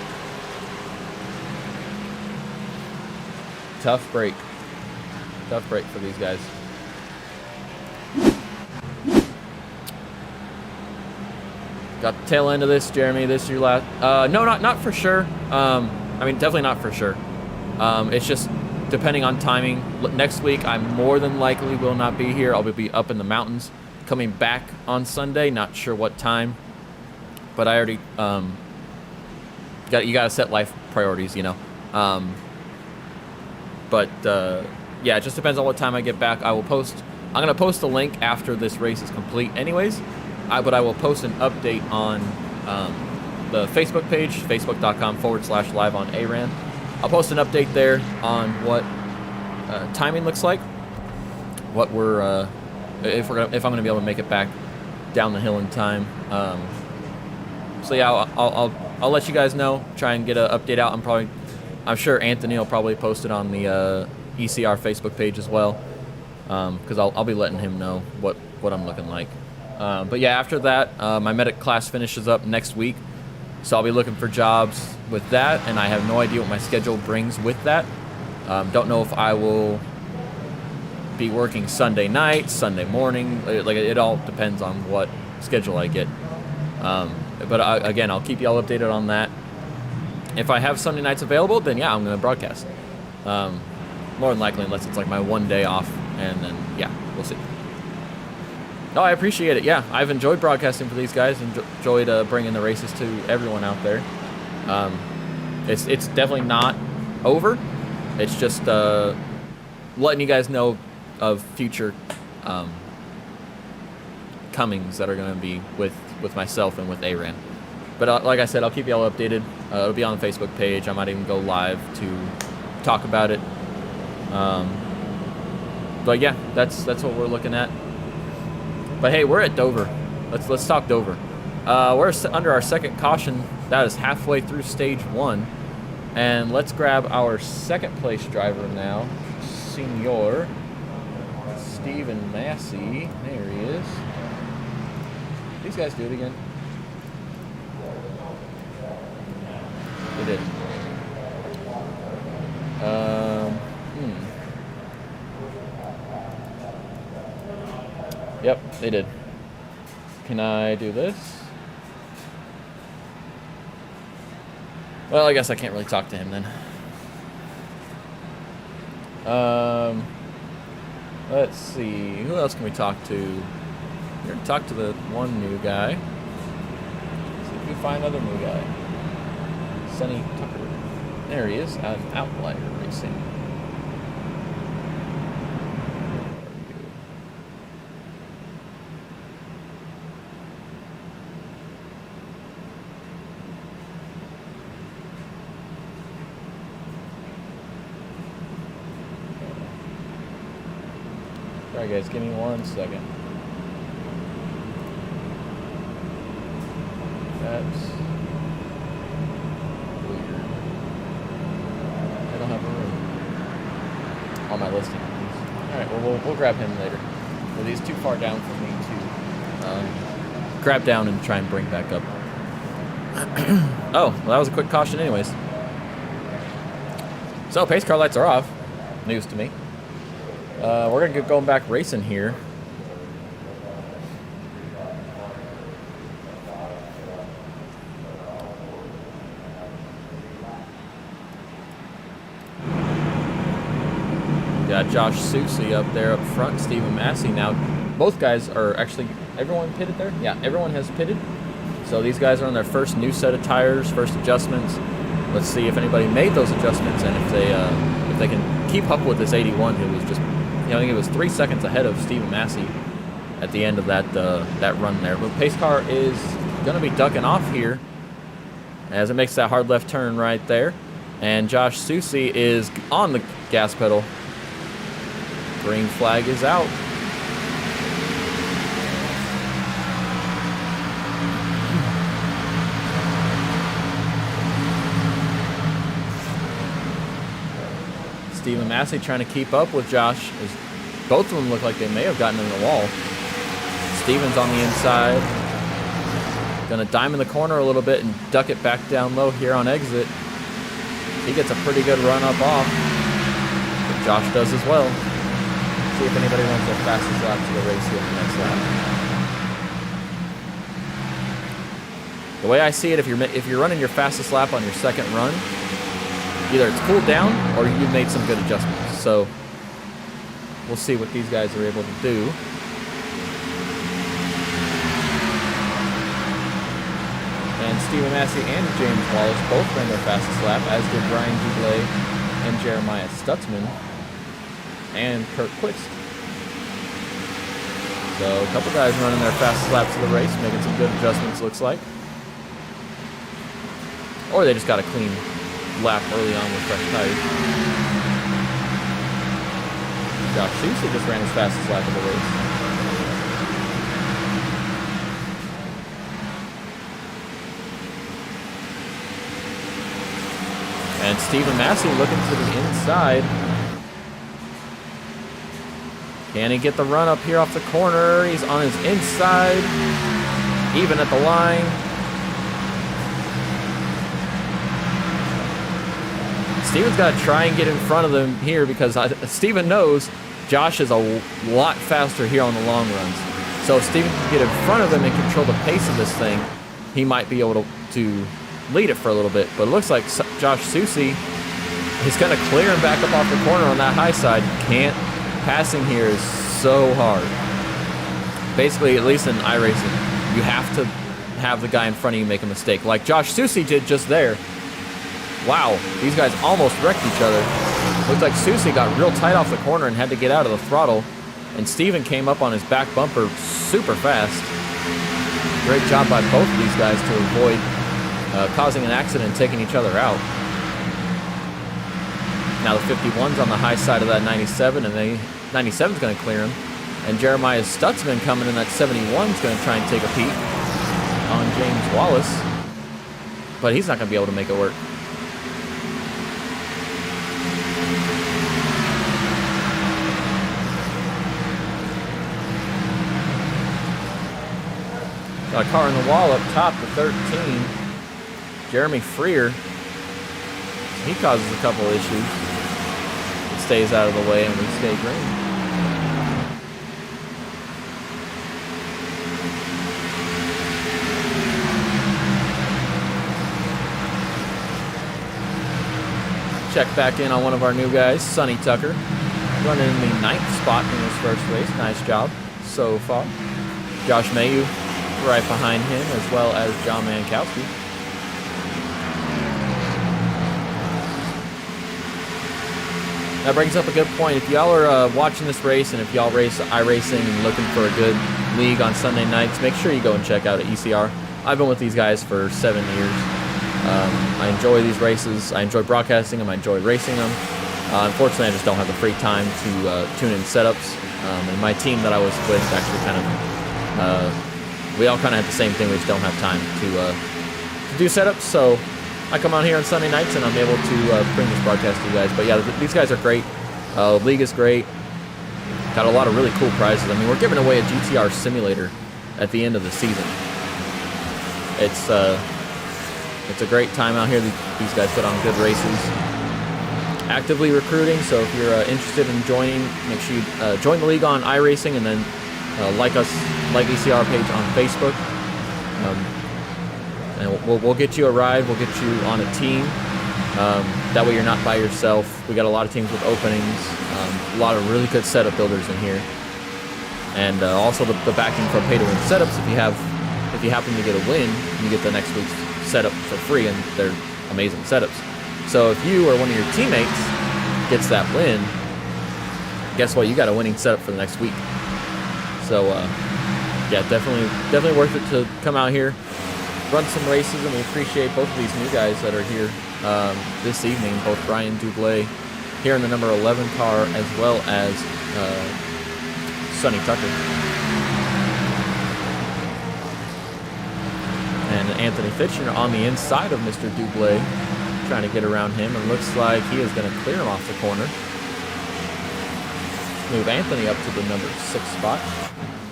Tough break. Tough break for these guys. Got the tail end of this, Jeremy. This is your last. No, not for sure. I mean, definitely not for sure. It's just depending on timing. Next week, I more than likely will not be here. I'll be up in the mountains, coming back on Sunday. Not sure what time, but I already you gotta set life priorities, you know. But yeah, it just depends on what time I get back. I will post. I'm gonna post a link after this race is complete, anyways. But I will post an update on the Facebook page, facebook.com/live on ARAN. I'll post an update there on what timing looks like, what we're if I'm gonna be able to make it back down the hill in time. So yeah, I'll let you guys know. Try and get an update out. I'm sure Anthony will probably post it on the ECR Facebook page as well, because I'll be letting him know what I'm looking like. But yeah, after that, my medic class finishes up next week, so I'll be looking for jobs with that, and I have no idea what my schedule brings with that. Don't know if I will be working Sunday night, Sunday morning. Like, it all depends on what schedule I get. But again, I'll keep you all updated on that. If I have Sunday nights available, then yeah, I'm going to broadcast. More than likely, unless it's like my one day off, and then yeah, we'll see. Oh, I appreciate it. Yeah, I've enjoyed broadcasting for these guys. Enjoyed bringing the races to everyone out there. It's definitely not over. It's just letting you guys know of future comings that are going to be with myself and with ARAN. But like I said, I'll keep you all updated. It'll be on the Facebook page. I might even go live to talk about it. But yeah, that's what we're looking at. But hey, we're at Dover. Let's talk Dover. We're under our second caution. That is halfway through stage 1. And let's grab our second place driver now, Senor Stephen Massey. There he is. These guys do it again. They did. Yep, they did. Can I do this? Well, I guess I can't really talk to him then. Let's see. Who else can we talk to? We're going to talk to the one new guy. See if we can find another new guy. Sonny Tucker. There he is, an Outlier Racing. Alright guys, give me 1 second. That's weird. I don't have a room on my listing. Alright, well, we'll grab him later. But he's too far down for me to grab down and try and bring back up. Oh, well, that was a quick caution anyways. So, pace car lights are off. News to me. We're going to get going back racing here. Got Josh Soucy up there up front, Stephen Massey. Now, both guys are actually, everyone pitted there? Yeah, everyone has pitted. So these guys are on their first new set of tires, first adjustments. Let's see if anybody made those adjustments and if they can keep up with this 81 who was just, I think it was 3 seconds ahead of Stephen Massey at the end of that run there. But pace car is going to be ducking off here as it makes that hard left turn right there. And Josh Soucy is on the gas pedal. Green flag is out. Stephen Massey trying to keep up with Josh. As both of them look like they may have gotten in the wall. Stephen's on the inside. Gonna dime in the corner a little bit and duck it back down low here on exit. He gets a pretty good run up off. But Josh does as well. See if anybody runs their fastest lap to the race here in the next lap. The way I see it, if you're running your fastest lap on your second run, either it's cooled down or you've made some good adjustments. So we'll see what these guys are able to do. And Stephen Massey and James Wallace both ran their fastest lap, as did Brian Dublé and Jeremiah Stutzman and Kurt Quist. So a couple guys running their fastest laps of the race, making some good adjustments, looks like. Or they just got a clean lap early on with fresh tires. Josh Soucy just ran his fastest lap of the race. And Stephen Massey looking to the inside. Can he get the run up here off the corner? He's on his inside, even at the line. Steven's got to try and get in front of them here because Steven knows Josh is a lot faster here on the long runs. So if Steven can get in front of him and control the pace of this thing, he might be able to lead it for a little bit. But it looks like Josh Soucy is going to clear him back up off the corner on that high side. Can't. Passing here is so hard. Basically, at least in iRacing, you have to have the guy in front of you make a mistake. Like Josh Soucy did just there. Wow, these guys almost wrecked each other. Looked like Soucy got real tight off the corner and had to get out of the throttle. And Steven came up on his back bumper super fast. Great job by both of these guys to avoid causing an accident and taking each other out. Now the 51's on the high side of that 97, and the 97's going to clear him. And Jeremiah Stutzman coming in that 71's going to try and take a peek on James Wallace. But he's not going to be able to make it work. Got a car in the wall up top, the 13. Jeremy Freer. He causes a couple issues. It stays out of the way and we stay green. Check back in on one of our new guys, Sonny Tucker. Running in the 9th spot in his first race. Nice job so far. Josh Mayu right behind him, as well as John Mankowski. that brings up a good point. If y'all are watching this race, and if y'all race iRacing and looking for a good league on Sunday nights, make sure you go and check out ECR. I've been with these guys for 7 years. I enjoy these races. I enjoy broadcasting them. I enjoy racing them. Unfortunately, I just don't have the free time to tune in setups. And my team that I was with actually kind of, we all kind of had the same thing. We just don't have time to do setups. So I come on here on Sunday nights and I'm able to bring this broadcast to you guys. But yeah, these guys are great. League is great. Got a lot of really cool prizes. I mean, we're giving away a GTR simulator at the end of the season. It's a great time out here. These guys put on good races. Actively recruiting, so if you're interested in joining, make sure you join the league on iRacing, and then like ECR page on Facebook. And we'll get you a ride. We'll get you on a team. That way you're not by yourself. We got a lot of teams with openings. A lot of really good setup builders in here, and also the backing for pay-to-win setups. If you happen to get a win, you get the next week's setup for free, and they're amazing setups. So if you or one of your teammates gets that win, guess what? You got a winning setup for the next week. So yeah, definitely worth it to come out here, run some races, and we appreciate both of these new guys that are here this evening. Both Brian Dublé here in the number 11 car, as well as Sonny Tucker. And Anthony Fitchner on the inside of Mr. Dublé, trying to get around him, and looks like he is going to clear him off the corner. Move Anthony up to the number 6 spot.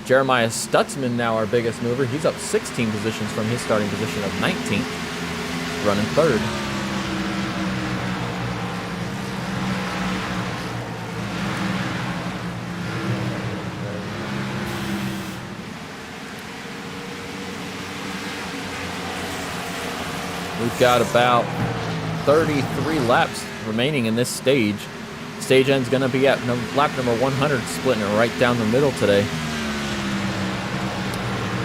Jeremiah Stutzman, now our biggest mover. He's up 16 positions from his starting position of 19th, running 3rd. We've got about 33 laps remaining in this stage. Stage end's going to be at lap number 100, splitting it right down the middle today.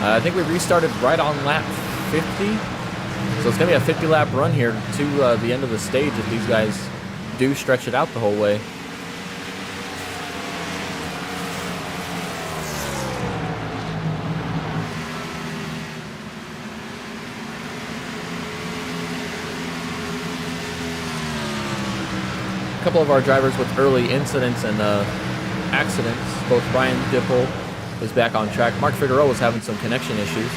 I think we restarted right on lap 50. So it's going to be a 50-lap run here to the end of the stage if these guys do stretch it out the whole way. A couple of our drivers with early incidents and accidents. Both Brian Dipple is back on track. Mark Figueroa was having some connection issues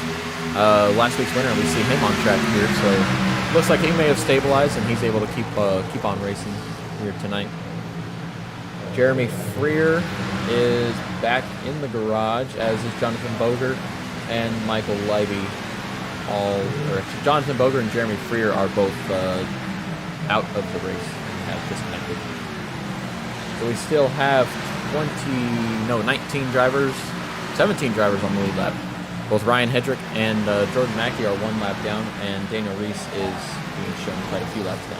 last week's winner, and we see him on track here. So looks like he may have stabilized, and he's able to keep on racing here tonight. Jeremy Freer is back in the garage, as is Jonathan Boger and Michael Leiby. Jonathan Boger and Jeremy Freer are both out of the race. Have disconnected. So we still have 19 drivers, 17 drivers on the lead lap. Both Ryan Hedrick and Jordan Mackey are 1 lap down, and Daniel Reese is being shown quite a few laps down.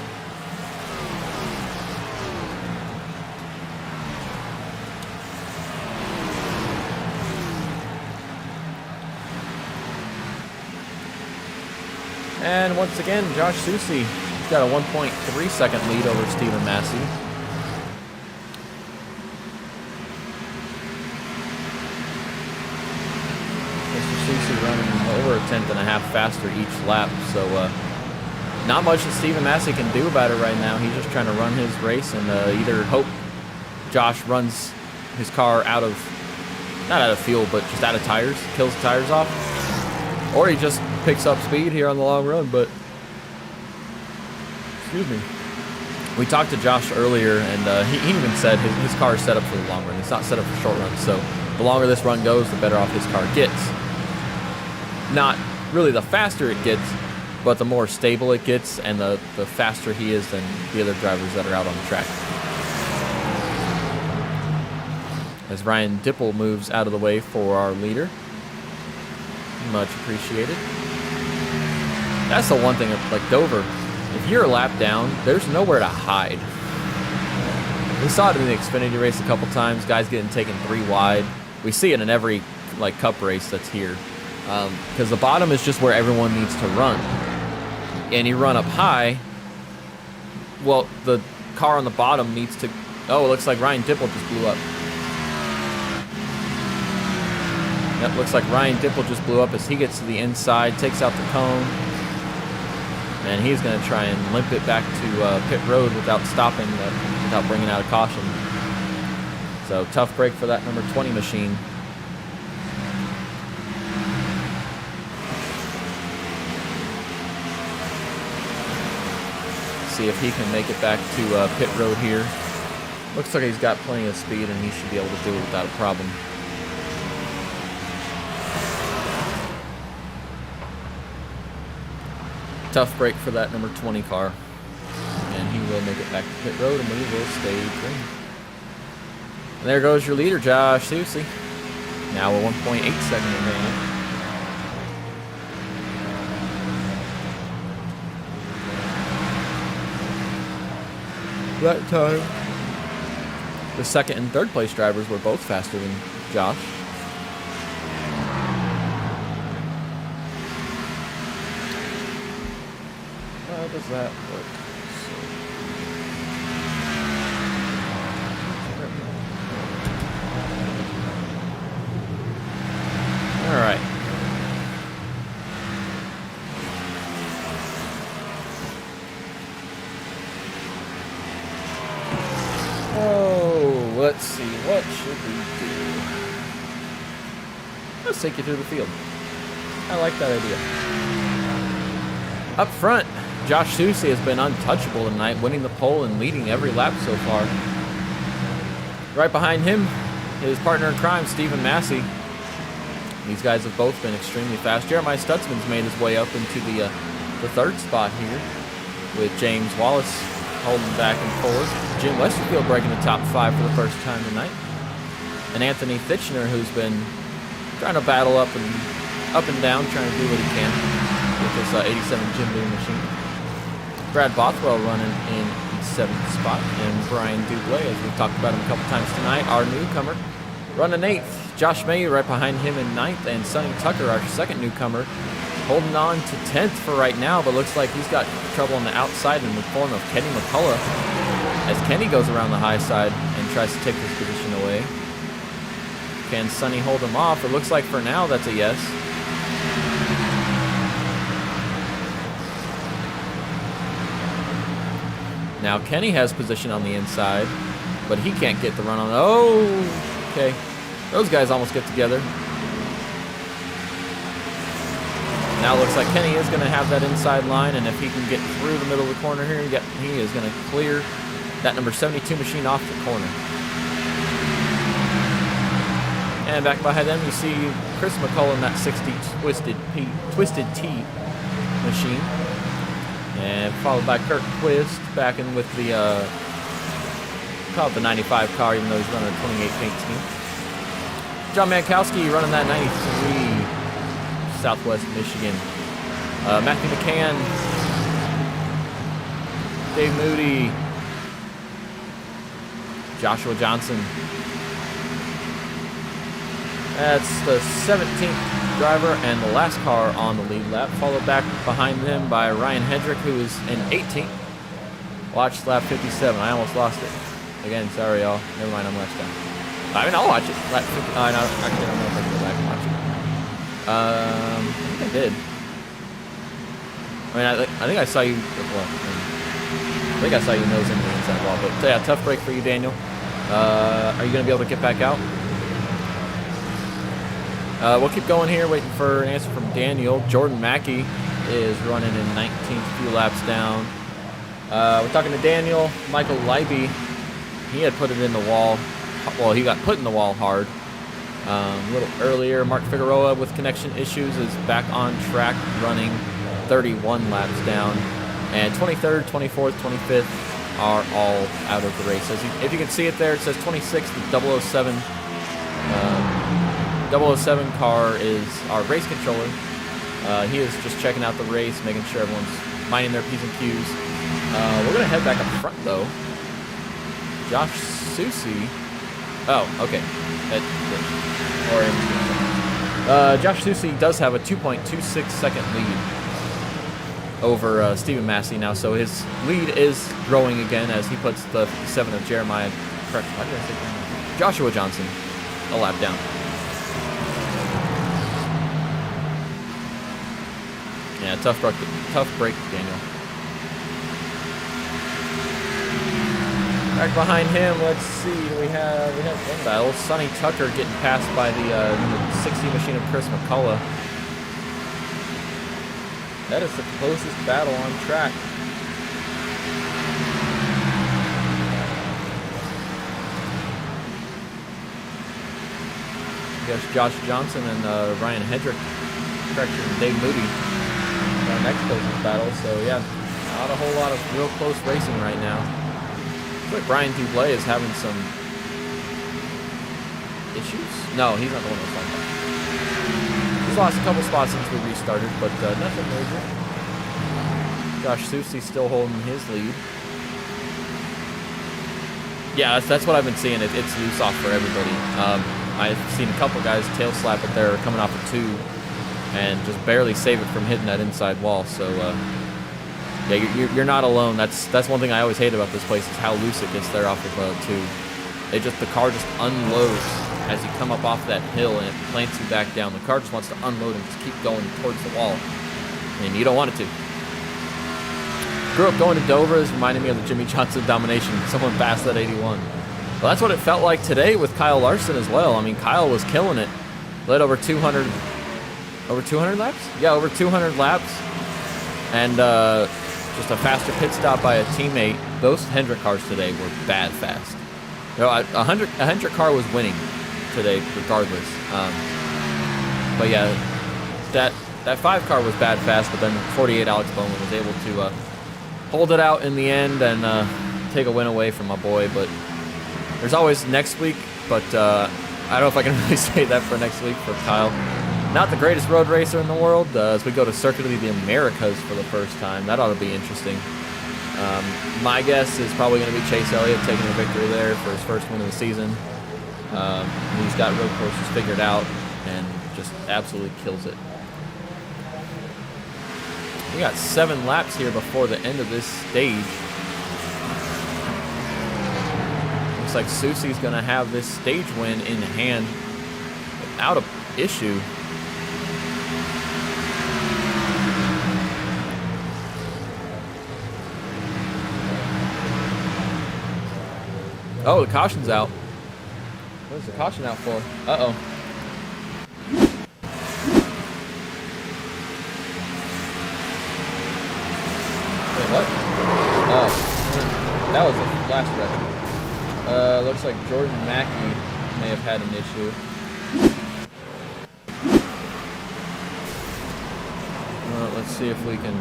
And once again, Josh Soucy got a 1.3 second lead over Stephen Massey. Mr. Soucy running over a 10.5 faster each lap, so not much that Stephen Massey can do about it right now. He's just trying to run his race and either hope Josh runs his car not out of fuel, but just out of tires, kills the tires off, or he just picks up speed here on the long run. But excuse me. We talked to Josh earlier, and he even said his car is set up for the long run. It's not set up for short runs. So the longer this run goes, the better off his car gets. Not really the faster it gets, but the more stable it gets, and the faster he is than the other drivers that are out on the track. As Ryan Dipple moves out of the way for our leader. Much appreciated. That's the one thing, like Dover. If you're a lap down, there's nowhere to hide. We saw it in the Xfinity race a couple times, guys getting taken 3 wide. We see it in every cup race that's here. Because the bottom is just where everyone needs to run. And you run up high, well, the car on the bottom needs to Oh, it looks like Ryan Dipple just blew up. Yep, looks like Ryan Dipple just blew up as he gets to the inside, takes out the cone. And he's going to try and limp it back to pit road without stopping, without bringing out a caution. So tough break for that number 20 machine. See if he can make it back to pit road here. Looks like he's got plenty of speed and he should be able to do it without a problem. Tough break for that number 20 car. And he will make it back to pit road and we will stay green. And there goes your leader, Josh Susie. Now a 1.8 second remaining. That time, the second and third place drivers were both faster than Josh. How does that work? All right. Oh, let's see. What should we do? Let's take you through the field. I like that idea. Up front, Josh Susie has been untouchable tonight, winning the pole and leading every lap so far. Right behind him, his partner in crime, Stephen Massey. These guys have both been extremely fast. Jeremiah Stutzman's made his way up into the third spot here, with James Wallace holding back and forth. Jim Westerfield breaking the top 5 for the first time tonight. And Anthony Fitchner, who's been trying to battle up and down, trying to do what he can with this 87 Jim Beam machine. Brad Bothwell running in the 7th spot, and Brian Dublé, as we've talked about him a couple times tonight, our newcomer, running 8th. Josh May right behind him in 9th, and Sonny Tucker, our second newcomer, holding on to 10th for right now, but looks like he's got trouble on the outside in the form of Kenny McCullough, as Kenny goes around the high side and tries to take this position away. Can Sonny hold him off? It looks like for now that's a yes. Now Kenny has position on the inside, but he can't get the run on. Oh, okay. Those guys almost get together. Now it looks like Kenny is going to have that inside line, and if he can get through the middle of the corner here, he is going to clear that number 72 machine off the corner. And back behind them, you see Chris McCullough in that 60 Twisted T machine. And followed by Kirk Twist back in with the call it the 95 car, even though he's running a 28 paint scheme. John Mankowski running that 93 Southwest Michigan. Matthew McCann, Dave Moody, Joshua Johnson. That's the 17th driver and the last car on the lead lap, followed back behind them by Ryan Hendrick, who is in 18th. Watch lap 57. I almost lost it. Again, sorry, y'all. Never mind, I'm last down. I mean, I'll watch it. Lap 50. No, actually, I don't know if I can go back and watch it. I think I did. I mean, I think I saw you. Well, I think I saw you nose into the inside wall. But yeah, tough break for you, Daniel. Are you going to be able to get back out? We'll keep going here, waiting for an answer from Daniel. Jordan Mackey is running in 19th, few laps down. We're talking to Daniel. Michael Leiby, he had put it in the wall. Well, he got put in the wall hard a little earlier. Mark Figueroa with connection issues is back on track, running 31 laps down. And 23rd, 24th, 25th are all out of the race. If you can see it there, it says 26, the 007. 007 car is our race controller. He is just checking out the race, making sure everyone's minding their P's and Q's. We're going to head back up front, though. Josh Susie. Oh, okay. Josh Susie does have a 2.26 second lead over Stephen Massey now, so his lead is growing again as he puts the 57 of Jeremiah correct. Why did I say Brandon? Joshua Johnson, a lap down. Yeah, tough break, Daniel. Back behind him, let's see. We have one battle. Sonny Tucker getting passed by the 60 machine of Chris McCullough. That is the closest battle on track. Yes, Josh Johnson and Ryan Hedrick, correction, Dave Moody, our next closest battle. So yeah, not a whole lot of real close racing right now. Looks like Brian Dublé is having some issues. No, he's not the one that's on that. He's lost a couple spots since we restarted, but nothing major. Josh Soucy still holding his lead. Yeah, that's what I've been seeing. It's loose off for everybody. I've seen a couple guys tail slap it there coming off a 2 and just barely save it from hitting that inside wall. So yeah, you're not alone. That's one thing I always hate about this place is how loose it gets there off of 2. The car just unloads as you come up off that hill and it plants you back down. The car just wants to unload and just keep going towards the wall, and you don't want it to. Grew up going to Dover. This reminded me of the Jimmy Johnson domination. Someone passed that 81. Well, that's what it felt like today with Kyle Larson as well. I mean, Kyle was killing it. Led over 200 laps? Yeah, over 200 laps. And just a faster pit stop by a teammate. Those Hendrick cars today were bad fast. You know, a Hendrick car was winning today regardless. But yeah, that 5 car was bad fast, but then 48 Alex Bowman was able to hold it out in the end and take a win away from my boy. But there's always next week, but I don't know if I can really say that for next week for Kyle. Not the greatest road racer in the world as we go to Circuit of the Americas for the first time. That ought to be interesting. My guess is probably going to be Chase Elliott taking a victory there for his first win of the season. He's got road courses figured out and just absolutely kills it. We got 7 laps here before the end of this stage. Looks like Soucy's going to have this stage win in hand without an issue. Oh, the caution's out. What is the caution out for? Uh-oh. Wait, what? Oh, that was the last wreck. Looks like Jordan Mackey may have had an issue. Let's see if we can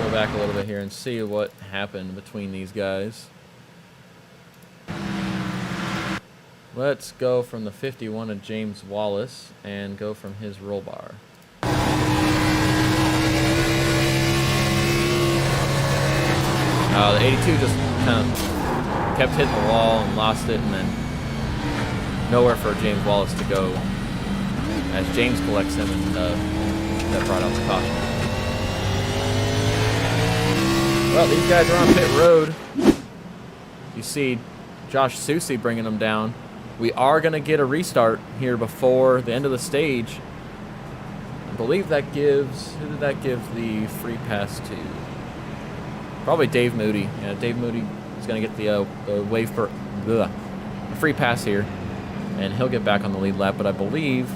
go back a little bit here and see what happened between these guys. Let's go from the 51 of James Wallace and go from his roll bar. The 82 just kind of kept hitting the wall and lost it, and then nowhere for James Wallace to go as James collects him, and that brought out the caution. Well, these guys are on pit road. You see Josh Soucy bringing them down. We are going to get a restart here before the end of the stage. I believe that gives... Who did that give the free pass to? Probably Dave Moody. Yeah, Dave Moody is going to get the free pass here, and he'll get back on the lead lap. But I believe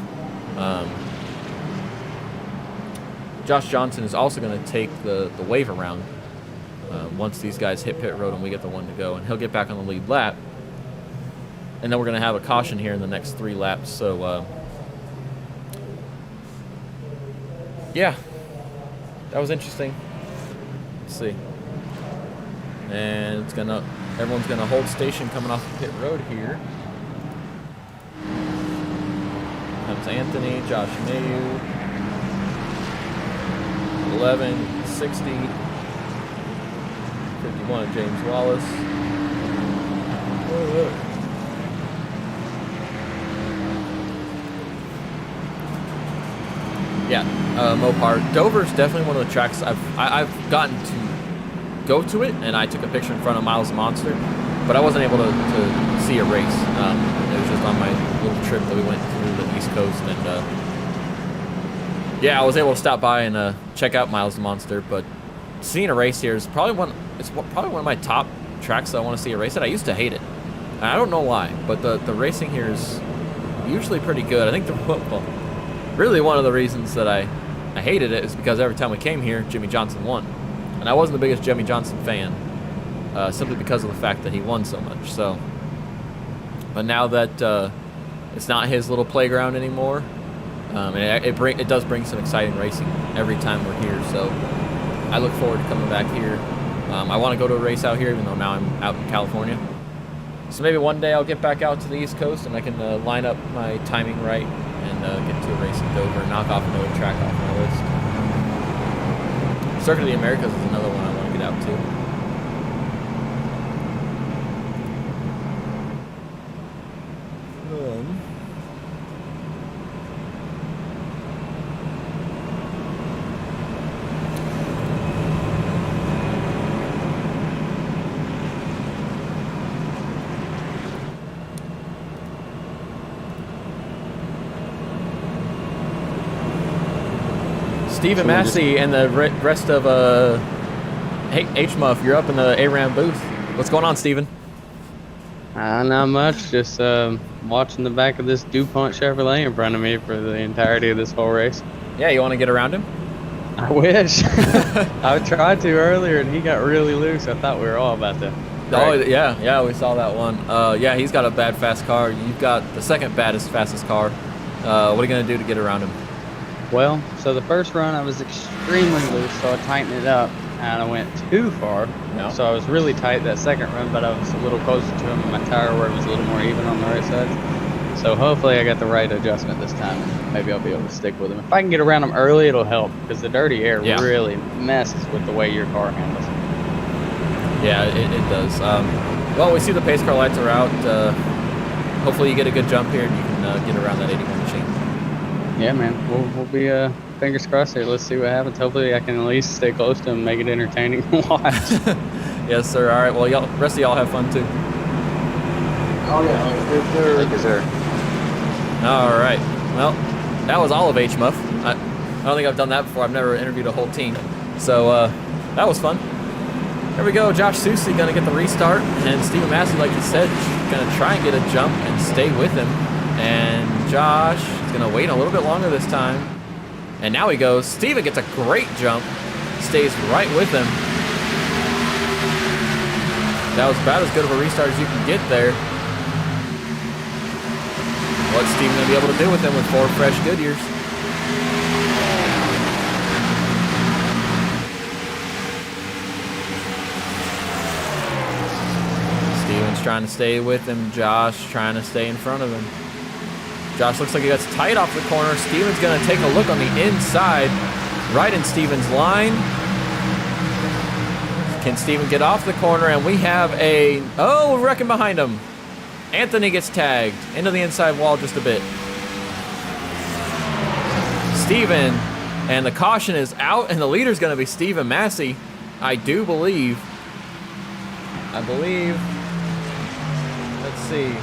Josh Johnson is also going to take the wave around once these guys hit pit road and we get the one to go, and he'll get back on the lead lap. And then we're going to have a caution here in the next 3 laps. So, yeah, that was interesting. Let's see. And everyone's gonna hold station coming off the pit road here. Comes Anthony, Josh Mayu, 11, 60, 51 James Wallace. Whoa. Yeah, Mopar. Dover's definitely one of the tracks I've gotten to go to it, and I took a picture in front of Miles the Monster, but I wasn't able to see a race. It was just on my little trip that we went through the East Coast, and yeah, I was able to stop by and check out Miles the Monster. But seeing a race here is probably one of my top tracks that I want to see a race at. I used to hate it. And I don't know why, but the racing here is usually pretty good. I think really one of the reasons that I hated it is because every time we came here, Jimmy Johnson won. And I wasn't the biggest Jimmy Johnson fan, simply because of the fact that he won so much. So, but now that it's not his little playground anymore, it does bring some exciting racing every time we're here. So I look forward to coming back here. I want to go to a race out here, even though now I'm out in California. So maybe one day I'll get back out to the East Coast and I can line up my timing right and get to a race in Dover and knock off another track off my list. Circuit of the Americas is another one I want to get out to. Stephen Massey and the rest of H-Muff, you're up in the ARAM booth. What's going on, Stephen? Not much. Just watching the back of this DuPont Chevrolet in front of me for the entirety of this whole race. Yeah, you want to get around him? I wish. I tried to earlier, and he got really loose. I thought we were all about to. Oh, yeah, we saw that one. Yeah, he's got a bad, fast car. You've got the second baddest, fastest car. What are you going to do to get around him? Well, so the first run I was extremely loose, so I tightened it up, and I went too far. No. So I was really tight that second run, but I was a little closer to him in my tire where it was a little more even on the right side. So hopefully I got the right adjustment this time, and maybe I'll be able to stick with him. If I can get around him early, it'll help, because the dirty air really messes with the way your car handles. Yeah, it does. Well, we see the pace car lights are out. Hopefully you get a good jump here and you can get around that 81 machine. Yeah, man. We'll be fingers crossed here. Let's see what happens. Hopefully I can at least stay close to him and make it entertaining to watch. Yes, sir. All right. Well, rest of y'all have fun, too. Oh, yeah. Yes, sir. Thank you, sir. All right. Well, that was all of H-Muff. I don't think I've done that before. I've never interviewed a whole team. So that was fun. There we go. Josh Soucy going to get the restart. And Stephen Massey, like he said, going to try and get a jump and stay with him. And Josh is going to wait a little bit longer this time. And now he goes. Steven gets a great jump. Stays right with him. That was about as good of a restart as you can get there. What's Steven going to be able to do with him with 4 fresh Goodyears? Steven's trying to stay with him. Josh trying to stay in front of him. Josh looks like he gets tight off the corner. Steven's going to take a look on the inside, right in Steven's line. Can Steven get off the corner? And we have we're wrecking behind him. Anthony gets tagged into the inside wall just a bit. Steven, and the caution is out, and the leader's going to be Stephen Massey, I believe. Let's see.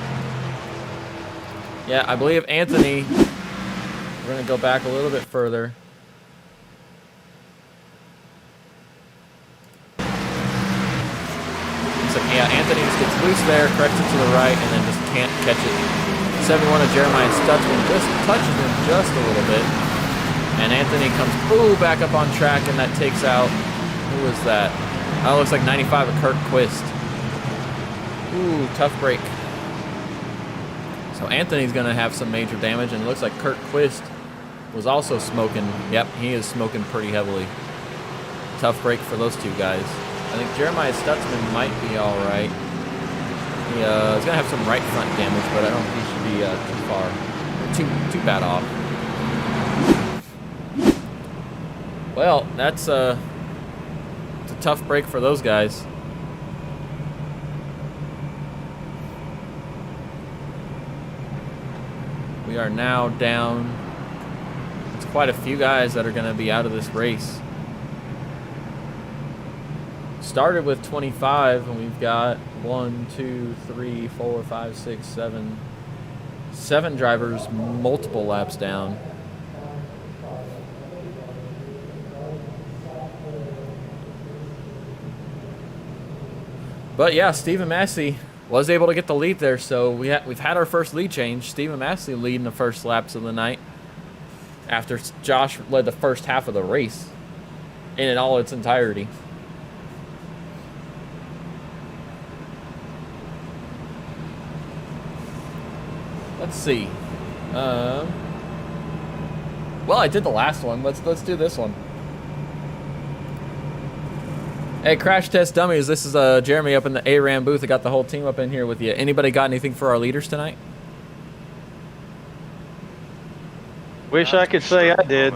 Yeah, I believe Anthony. We're going to go back a little bit further. Looks like, yeah, Anthony just gets loose there, corrects it to the right, and then just can't catch it. 71 of Jeremiah Stutzman just touches him just a little bit. And Anthony comes, back up on track, and that takes out, who was that? Oh, looks like 95 of Kurt Quist. Ooh, tough break. So Anthony's going to have some major damage, and it looks like Kurt Quist was also smoking. Yep, he is smoking pretty heavily. Tough break for those two guys. I think Jeremiah Stutzman might be all right. He's going to have some right front damage, but I don't think he should be too bad off. Well, it's a tough break for those guys. We are now down. It's quite a few guys that are going to be out of this race. started with 25, and we've got 1, 2, 3, 4, 5, 6, 7, 7 drivers multiple laps down. But yeah, Stephen Massey was able to get the lead there, so we've had our first lead change. Stephen Massey leading the first laps of the night after Josh led the first half of the race in all its entirety. Let's see. Well, I did the last one. Let's do this one. Hey, Crash Test Dummies, this is Jeremy up in the ARAM booth. I got the whole team up in here with you. Anybody got anything for our leaders tonight? Wish I could say I did.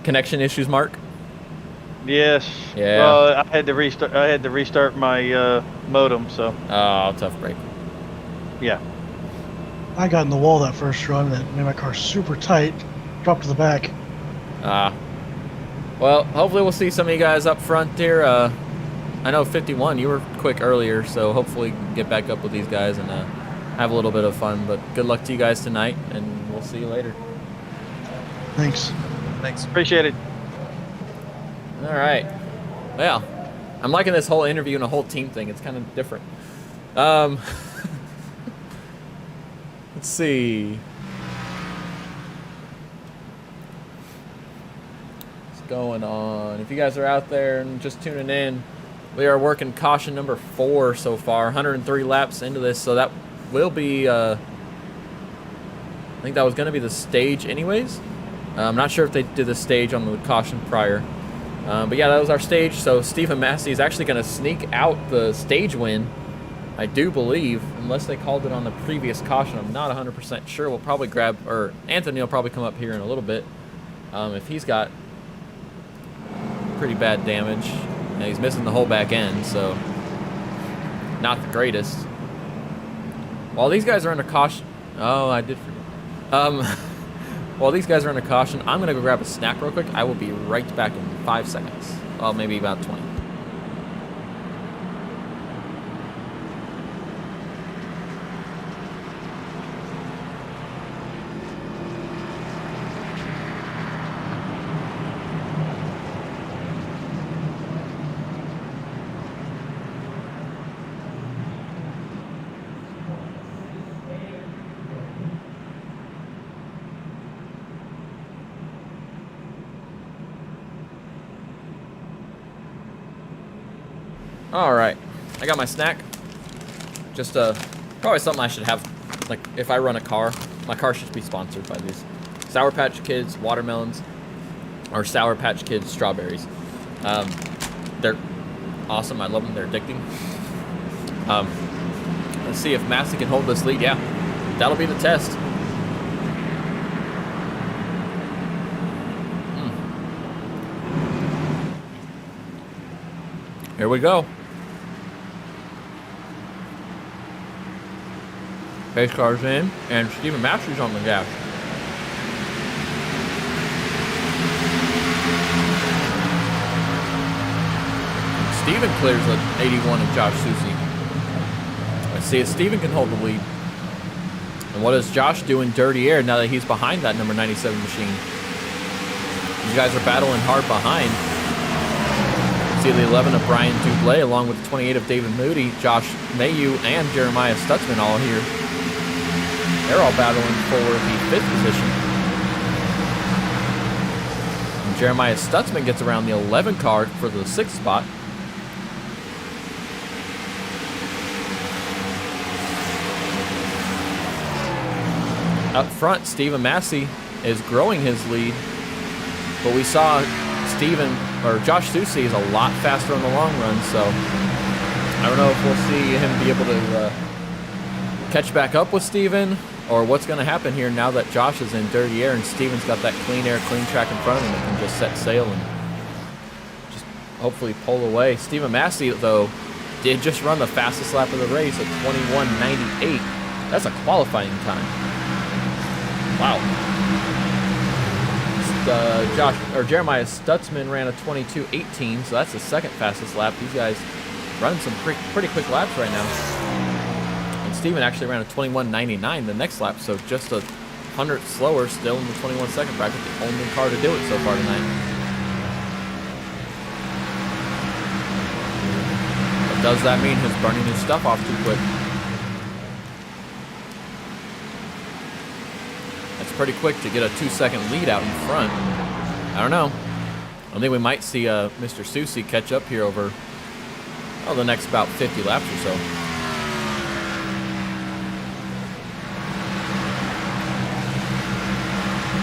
Connection issues, Mark? Yes. Yeah. Well, I had to restart my modem, so Oh, tough break. yeah. I got in the wall that first run that made my car super tight, dropped to the back. Well, hopefully we'll see some of you guys up front here. I know 51, you were quick earlier, so hopefully get back up with these guys and have a little bit of fun. But good luck to you guys tonight, and we'll see you later. Thanks. Thanks. Appreciate it. All right. Well, I'm liking this whole interview and a whole team thing. It's kind of different. Let's see. What's going on? If you guys are out there and just tuning in, we are working caution number 4 so far. 103 laps into this, so that will be, I think that was going to be the stage anyways. I'm not sure if they did the stage on the caution prior. But yeah, that was our stage. So Stephen Massey is actually going to sneak out the stage win, I do believe, unless they called it on the previous caution. I'm not 100% sure. We'll probably grab, or Anthony will probably come up here in a little bit if he's got pretty bad damage. And he's missing the whole back end, so not the greatest. While these guys are under caution, oh, I did forget. While these guys are under caution, I'm going to go grab a snack real quick. I will be right back in 5 seconds. Well, maybe about 20. All right, I got my snack. Just probably something I should have, like if I run a car, my car should be sponsored by these. Sour Patch Kids watermelons, or Sour Patch Kids strawberries. They're awesome. I love them. They're addicting. Let's see if Massey can hold this lead. Yeah, that'll be the test. Here we go. Pace car's in, and Stephen Massey's on the gas. Stephen clears an 81 of Josh Susie. Let's see if Stephen can hold the lead. And what does Josh do in dirty air now that he's behind that number 97 machine? These guys are battling hard behind. See the 11 of Brian Dublé along with the 28 of David Moody, Josh Mayu, and Jeremiah Stutzman all here. They're all battling for the 5th position. And Jeremiah Stutzman gets around the 11 car for the 6th spot. Up front, Stephen Massey is growing his lead, but we saw Josh Susie is a lot faster on the long run, so I don't know if we'll see him be able to catch back up with Stephen, or what's going to happen here now that Josh is in dirty air and Stephen's got that clean air, clean track in front of him and can just set sail and just hopefully pull away. Stephen Massey, though, did just run the fastest lap of the race at 21:98. That's a qualifying time. Wow. Jeremiah Stutzman ran a 22:18, so that's the second fastest lap. These guys running some pretty quick laps right now. And Steven actually ran a 21:99 the next lap, so just a 100 slower, still in the 21-second bracket. The only car to do it so far tonight. But does that mean he's burning his stuff off too quick? That's pretty quick to get a 2-second lead out in front. I don't know. I think we might see Mr. Susi catch up here over the next about 50 laps or so.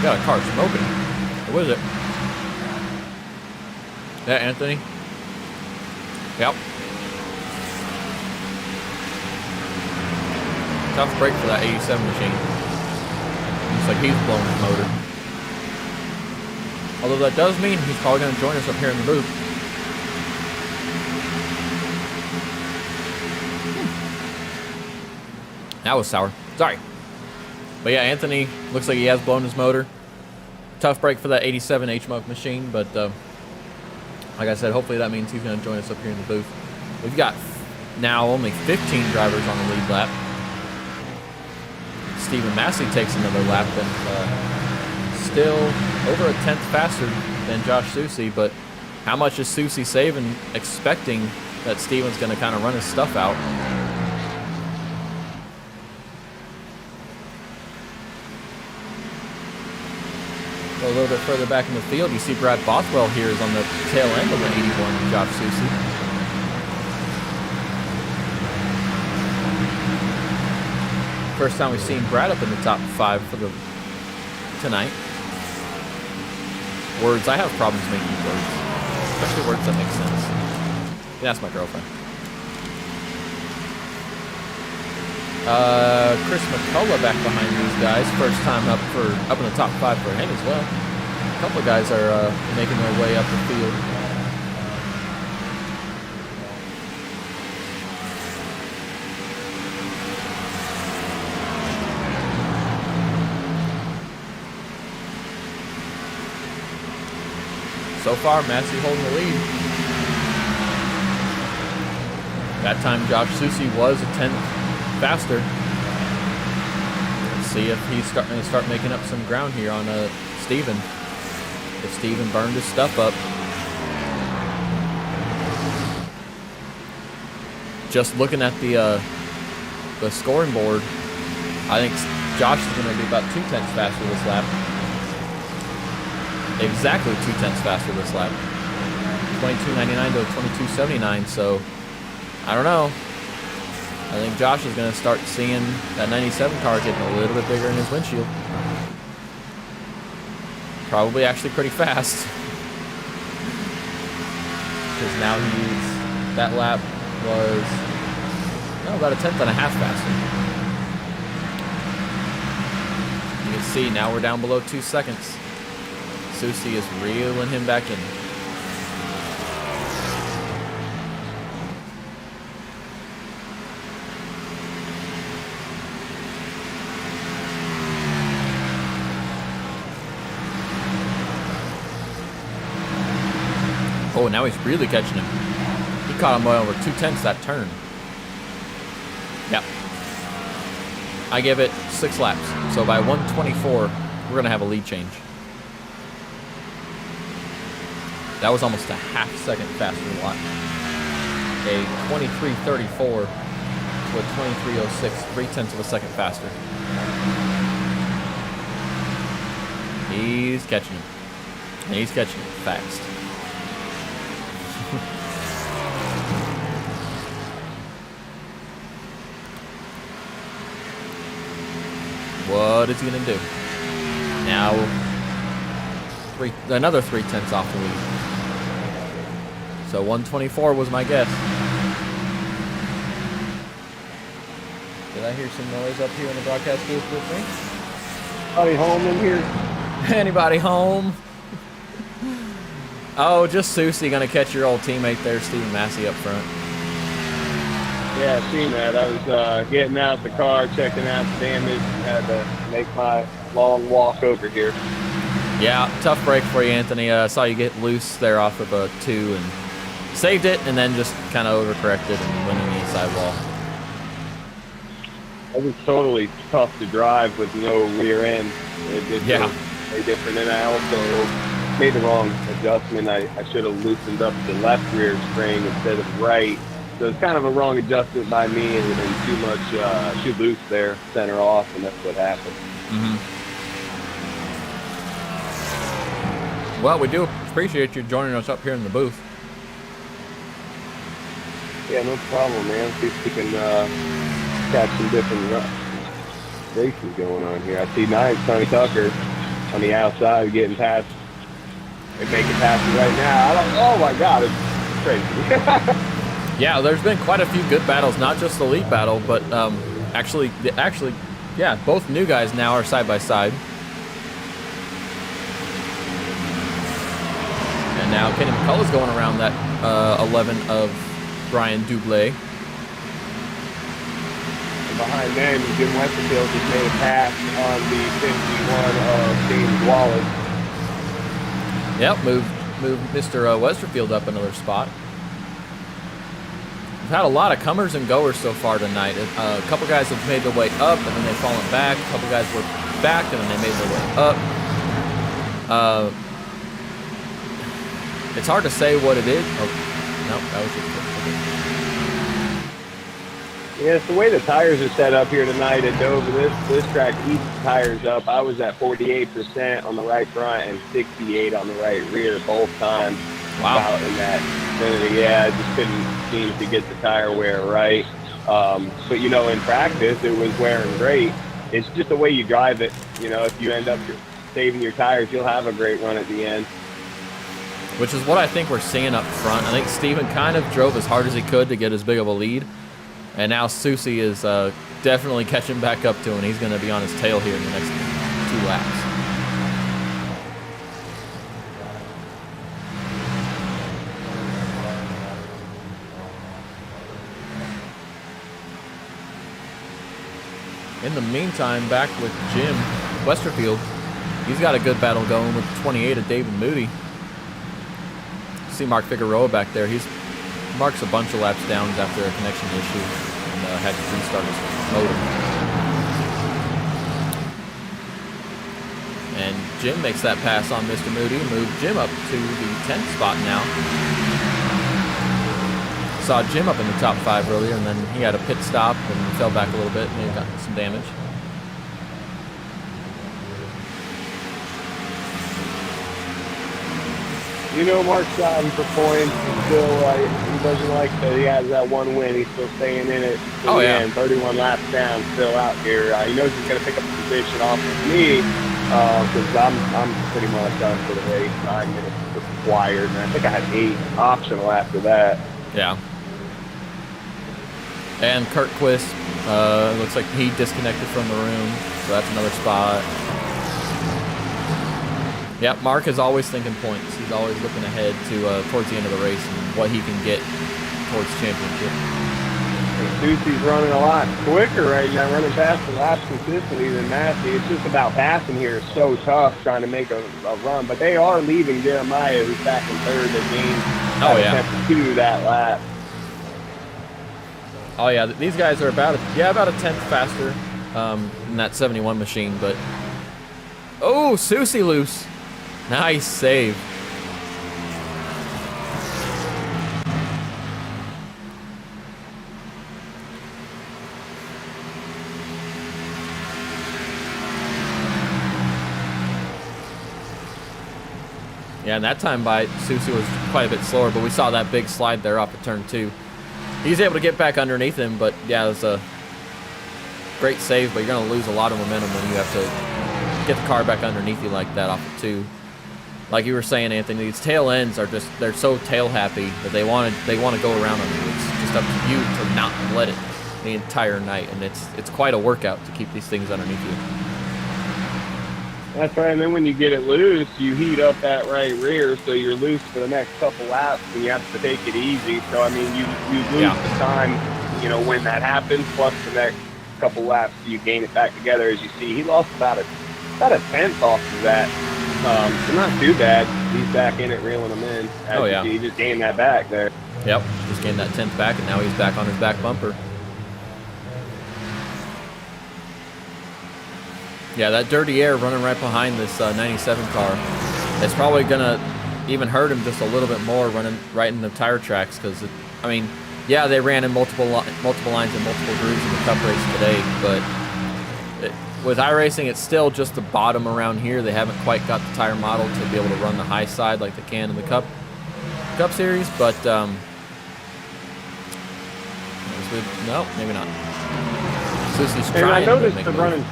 Got a car smoking. What is it? Yeah, Anthony? Yep. Tough break for that 87 machine. Looks like he's blowing his motor. Although that does mean he's probably going to join us up here in the booth. That was sour. Sorry. But yeah, Anthony looks like he has blown his motor. Tough break for that 87 HMUG machine, but like I said, hopefully that means he's going to join us up here in the booth. We've got now only 15 drivers on the lead lap. Stephen Massey takes another lap and still over a 10th faster than Josh Susi, but how much is Susi saving, expecting that Steven's going to kind of run his stuff out? A little bit further back in the field, you see Brad Bothwell here is on the tail end of the 81 Josh Susi. First time we've seen Brad up in the top 5 for the tonight. Words, I have problems making words, especially words that make sense. You can ask my girlfriend. Chris McCullough back behind these guys. First time up in the top 5 for him as well. A couple of guys are making their way up the field. So far, Massey holding the lead. That time, Josh Susi was a 10th faster. Let's see if he's going to start making up some ground here on Steven. If Steven burned his stuff up. Just looking at the scoring board, I think Josh is going to be about 2/10 faster this lap. Exactly 2/10 faster this lap. 22.99 to 22.79, so I don't know. I think Josh is going to start seeing that 97 car getting a little bit bigger in his windshield. Probably actually pretty fast. Because now that lap was about a 10th and a half faster. You can see now we're down below 2 seconds. Susi is reeling him back in. Oh, now he's really catching him. He caught him by over 2/10 that turn. Yep. I give it 6 laps. So by 124, we're going to have a lead change. That was almost a half-second faster lap. A 23.34 to a 23.06, 3/10 of a second faster. He's catching him. And he's catching him fast. What is he going to do? Now, another 3/10 off the lead. So 124 was my guess. Did I hear some noise up here in the broadcast booth with me? Anybody home in here? Anybody home? Oh, just Susi gonna catch your old teammate there, Stephen Massey, up front. Yeah, I seen that. I was getting out the car, checking out the damage. Had to make my long walk over here. Yeah, tough break for you, Anthony. I saw you get loose there off of a 2 and saved it, and then just kind of overcorrected and went in the inside wall. It was totally tough to drive with no rear end. It's very different, and I also made the wrong adjustment. I should have loosened up the left rear spring instead of right. So it's kind of a wrong adjustment by me, and too much too loose there, center off, and that's what happened. Well, we do appreciate you joining us up here in the booth. Yeah, no problem, man. See if we can catch some different races going on here. I see Tony Tucker on the outside getting past. They make it past me right now. Oh my God, it's crazy. Yeah, there's been quite a few good battles, not just the elite battle, but actually, yeah, both new guys now are side by side. And now Kenny McCullough's going around that 11 of Brian Dublé. And behind them, Jim Westerfield just made a pass on the 51 of James Wallace. Yep, moved Mr. Westerfield up another spot. We've had a lot of comers and goers so far tonight. A couple guys have made their way up, and then they've fallen back. A couple guys were back, and then they made their way up. It's hard to say what it is. Oh, no, that was just Yeah, it's the way the tires are set up here tonight at Dover. This track heats the tires up. I was at 48% on the right front and 68 on the right rear both times. Wow. Out in that vicinity. Yeah, I just couldn't seem to get the tire wear right. But, you know, in practice, it was wearing great. It's just the way you drive it. You know, if you end up saving your tires, you'll have a great run at the end. which is what I think we're seeing up front. I think Steven kind of drove as hard as he could to get as big of a lead. And now Susie is definitely catching back up to him. He's going to be on his tail here in the next 2 laps. In the meantime, back with Jim Westerfield. He's got a good battle going with 28 of David Moody. See Mark Figueroa back there. Mark's a bunch of laps down after a connection issue and had to restart his motor. And Jim makes that pass on Mr. Moody, moved Jim up to the 10th spot now. Saw Jim up in the top 5 earlier, and then he had a pit stop and fell back a little bit, and he got some damage. You know, Mark's gotten for points. Still, he doesn't like that he has that one win. He's still staying in it. Oh, yeah. And 31 laps down, still out here. He knows he's going to pick up the position off of me because I'm pretty much done for the race. 9 minutes required, and I think I had 8 optional after that. Yeah. And Kurt Quist, looks like he disconnected from the room, so that's another spot. Yep, Mark is always thinking points. He's always looking ahead to towards the end of the race and what he can get towards championship. And Susie's running a lot quicker right now, running faster laps consistently than Matthew. It's just about passing here. It's so tough trying to make a run, but they are leaving Jeremiah, who's back in third. They gained to that lap. Oh yeah, these guys are about a 10th faster than that 71 machine, but oh, Susie loose. Nice save. Yeah, and that time by Susie was quite a bit slower, but we saw that big slide there off of turn 2. He's able to get back underneath him, but yeah, it was a great save, but you're going to lose a lot of momentum when you have to get the car back underneath you like that off of 2. Like you were saying, Anthony, these tail ends are just, they're so tail happy that they want to go around on you. It's just up to you to not let it the entire night, and it's quite a workout to keep these things underneath you. That's right, and then when you get it loose, you heat up that right rear, so you're loose for the next couple laps, and you have to take it easy. So, I mean, you lose the time, you know, when that happens, plus the next couple laps, you gain it back together. As you see, he lost about a tenth off of that but not too bad. He's back in it, reeling them in. As Oh, you yeah. see, he just gained that back there. Yep, just gained that 10th back, and now he's back on his back bumper. Yeah, that dirty air running right behind this 97 car, it's probably going to even hurt him just a little bit more running right in the tire tracks because, I mean, yeah, they ran in multiple lines and multiple grooves in the Cup race today, but with iRacing, it's still just the bottom around here. They haven't quite got the tire model to be able to run the high side like they can in the Cup Series, but no, maybe not. Susie's And trying I to noticed make they're a move. running.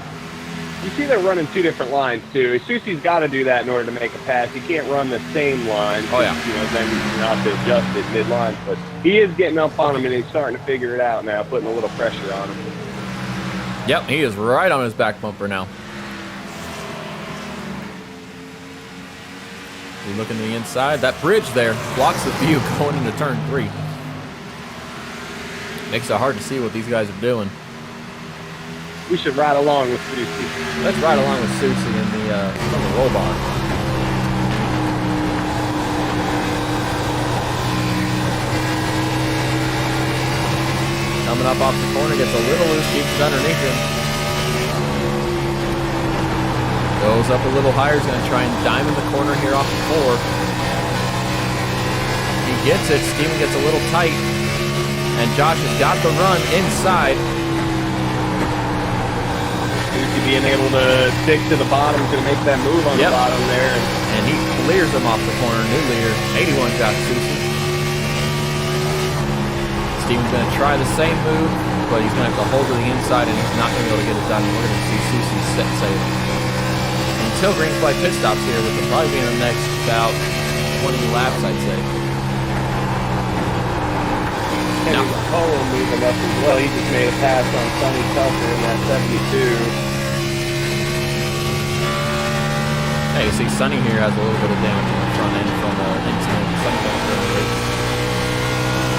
You see, they're running two different lines too. Susie's got to do that in order to make a pass. He can't run the same line. Oh, yeah. You know, then you have to adjust it mid-line. But he is getting up on him, and he's starting to figure it out now, putting a little pressure on him. Yep, he is right on his back bumper now. You look in the inside. That bridge there blocks the view going into turn 3. Makes it hard to see what these guys are doing. We should ride along with Susie. Let's ride along with Susie in the roll bar. Coming up off the corner, gets a little loose, keeps it underneath him. Goes up a little higher, he's going to try and diamond the corner here off the 4. He gets it, Steven gets a little tight, and Josh has got the run inside. Susie being able to stick to the bottom, is going to make that move on the bottom there. And he clears him off the corner, new leader, 81 Josh Susie. Steven's going to try the same move, but he's going to have to hold to the inside, and he's not going to be able to get it done. We're going to see Susie set safe. Until green flag pit stops here, which will probably be in the next about 20 laps, I'd say. And Polo moving up as well. He just made a pass on Sonny Tucker in that 72. Hey, you see Sonny here has a little bit of damage on the front end from the incident with Sonny Tucker.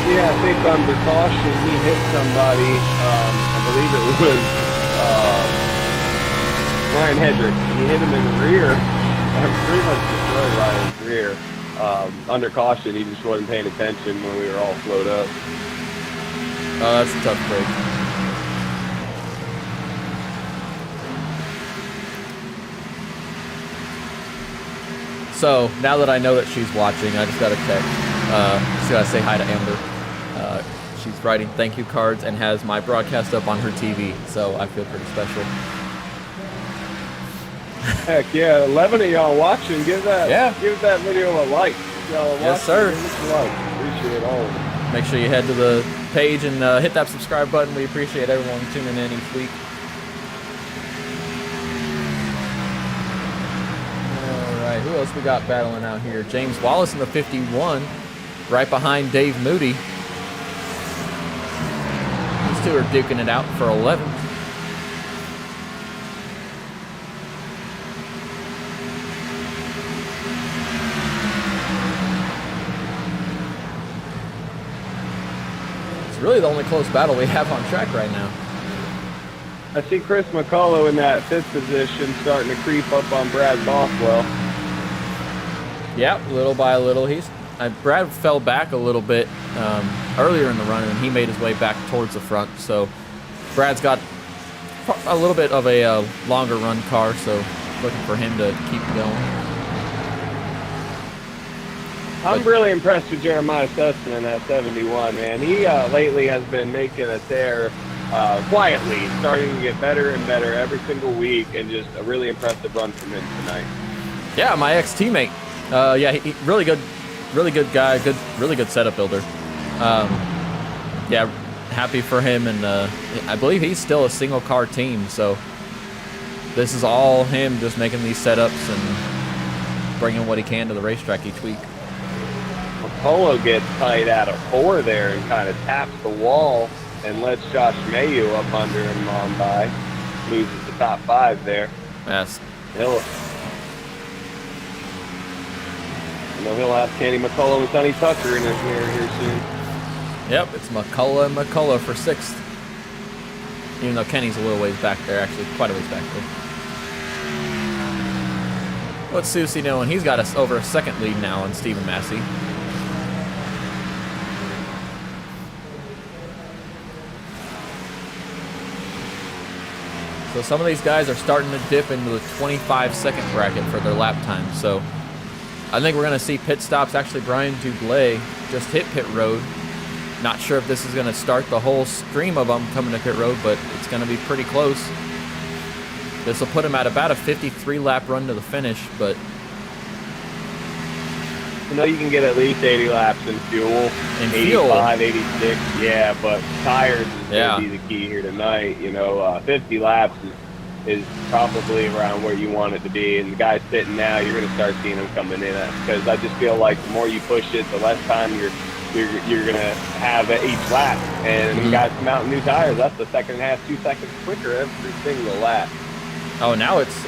Yeah, I think under caution he hit somebody. I believe it was Ryan Hedrick. He hit him in the rear. Pretty much destroyed Ryan's rear. Under caution, he just wasn't paying attention when we were all slowed up. Oh, that's a tough break. So, now that I know that she's watching, I just got a text. Just got to say hi to Amber. She's writing thank you cards and has my broadcast up on her TV, so I feel pretty special. Heck yeah, 11 of y'all watching. Give that video a like. Y'all are Yes, watching, sir. give us a like. Appreciate all of it. Make sure you head to the page and hit that subscribe button. We appreciate everyone tuning in each week. All right, who else we got battling out here? James Wallace in the 51, right behind Dave Moody. These two are duking it out for 11th. Really the only close battle we have on track right now. I see Chris McCullough in that 5th position starting to creep up on Brad Bothwell. Yep, little by little. Brad fell back a little bit earlier in the run, and he made his way back towards the front. So Brad's got a little bit of a longer run car, so looking for him to keep going. I'm really impressed with Jeremiah Sussman in that 71, man. He lately has been making a tear quietly, starting to get better and better every single week, and just a really impressive run from him tonight. Yeah, my ex-teammate. Yeah, he really good guy, really good setup builder. Yeah, happy for him, and I believe he's still a single car team, so this is all him just making these setups and bringing what he can to the racetrack each week. Polo gets tight out of 4 there and kind of taps the wall and lets Josh Mayu up under him on by. Loses the top 5 there. Yes. He'll have Kenny McCullough and Sonny Tucker in his rear here soon. Yep, it's McCullough and McCullough for 6th. Even though Kenny's a little ways back there, actually quite a ways back there. What's Susie doing? He's got us over a second lead now on Stephen Massey. So some of these guys are starting to dip into the 25-second bracket for their lap time. So I think we're going to see pit stops. Actually, Brian Dublé just hit pit road. Not sure if this is going to start the whole stream of them coming to pit road, but it's going to be pretty close. This will put him at about a 53-lap run to the finish, but... I know you can get at least 80 laps in fuel. In 85, 86, yeah, but tires is going to be the key here tonight. You know, 50 laps is probably around where you want it to be. And the guys sitting now, you're going to start seeing them coming in. Because I just feel like the more you push it, the less time you're going to have at each lap. And you guys come out in new tires, that's the second half, 2 seconds quicker every single lap. Oh, now it's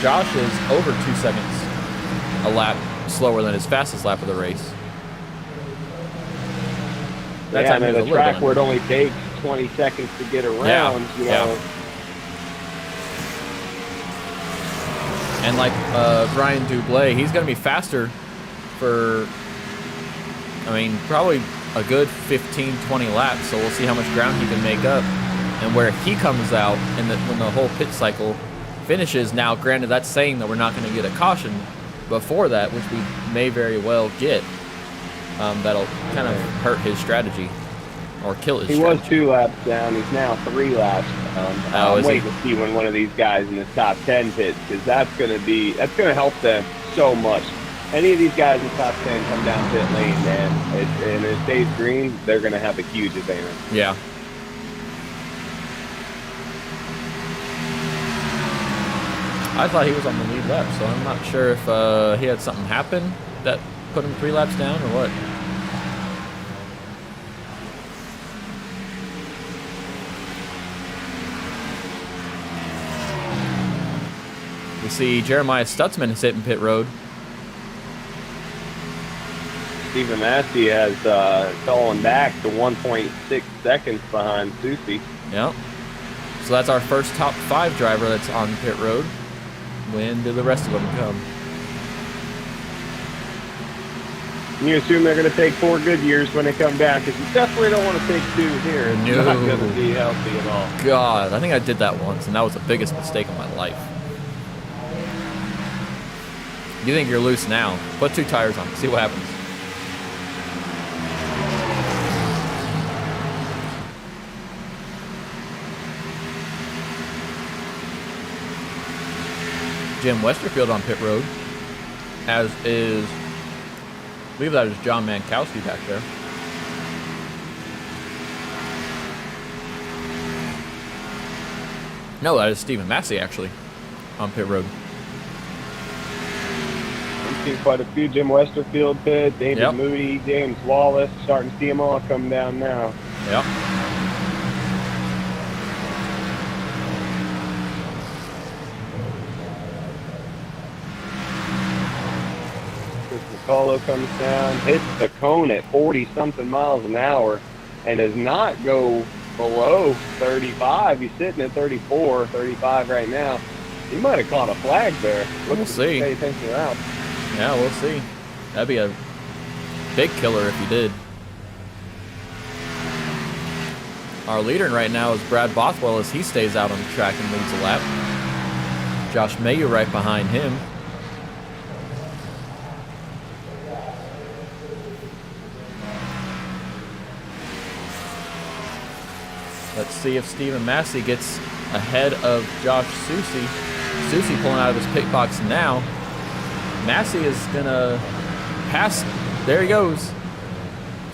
Josh is over 2 seconds a lap slower than his fastest lap of the race. That's yeah, and a track where it only takes 20 seconds to get around, you know. And like Brian Dublé, he's going to be faster for, I mean, probably a good 15, 20 laps. So we'll see how much ground he can make up and where he comes out and when the whole pit cycle finishes. Now, granted, that's saying that we're not going to get a caution before that, which we may very well get. That'll kind of hurt his strategy or kill his strategy. He was 2 laps down. He's now 3 laps down. I'm waiting to see when one of these guys in the top 10 pits, because that's going to help them so much. Any of these guys in the top 10 come down pit lane, man, and it stays green, they're going to have a huge advantage. Yeah. I thought he was on the lead lap, so I'm not sure if he had something happen that put him 3 laps down or what. We see Jeremiah Stutzman is hitting pit road. Stephen Massey has fallen back to 1.6 seconds behind Susie. Yep. So that's our first top 5 driver that's on pit road. When do the rest of them come? You assume they're going to take 4 good years when they come down, because you definitely don't want to take 2 here. It's not going to be healthy at all. God, I think I did that once, and that was the biggest mistake of my life. You think you're loose now? Put 2 tires on, see what happens. Jim Westerfield on pit road, as is, I believe that is John Mankowski back there. No, that is Stephen Massey actually on pit road. We've seen quite a few. Jim Westerfield pit, David Moody, James Wallace, starting to see them all come down now. Yep. Paulo comes down, hits the cone at 40-something miles an hour, and does not go below 35. He's sitting at 34, 35 right now. He might have caught a flag there. We'll see. Pay attention out. Yeah, we'll see. That'd be a big killer if he did. Our leader right now is Brad Bothwell as he stays out on the track and leads a lap. Josh Mayu right behind him. Let's see if Stephen Massey gets ahead of Josh Susie. Susie pulling out of his pit box now. Massey is going to pass. There he goes.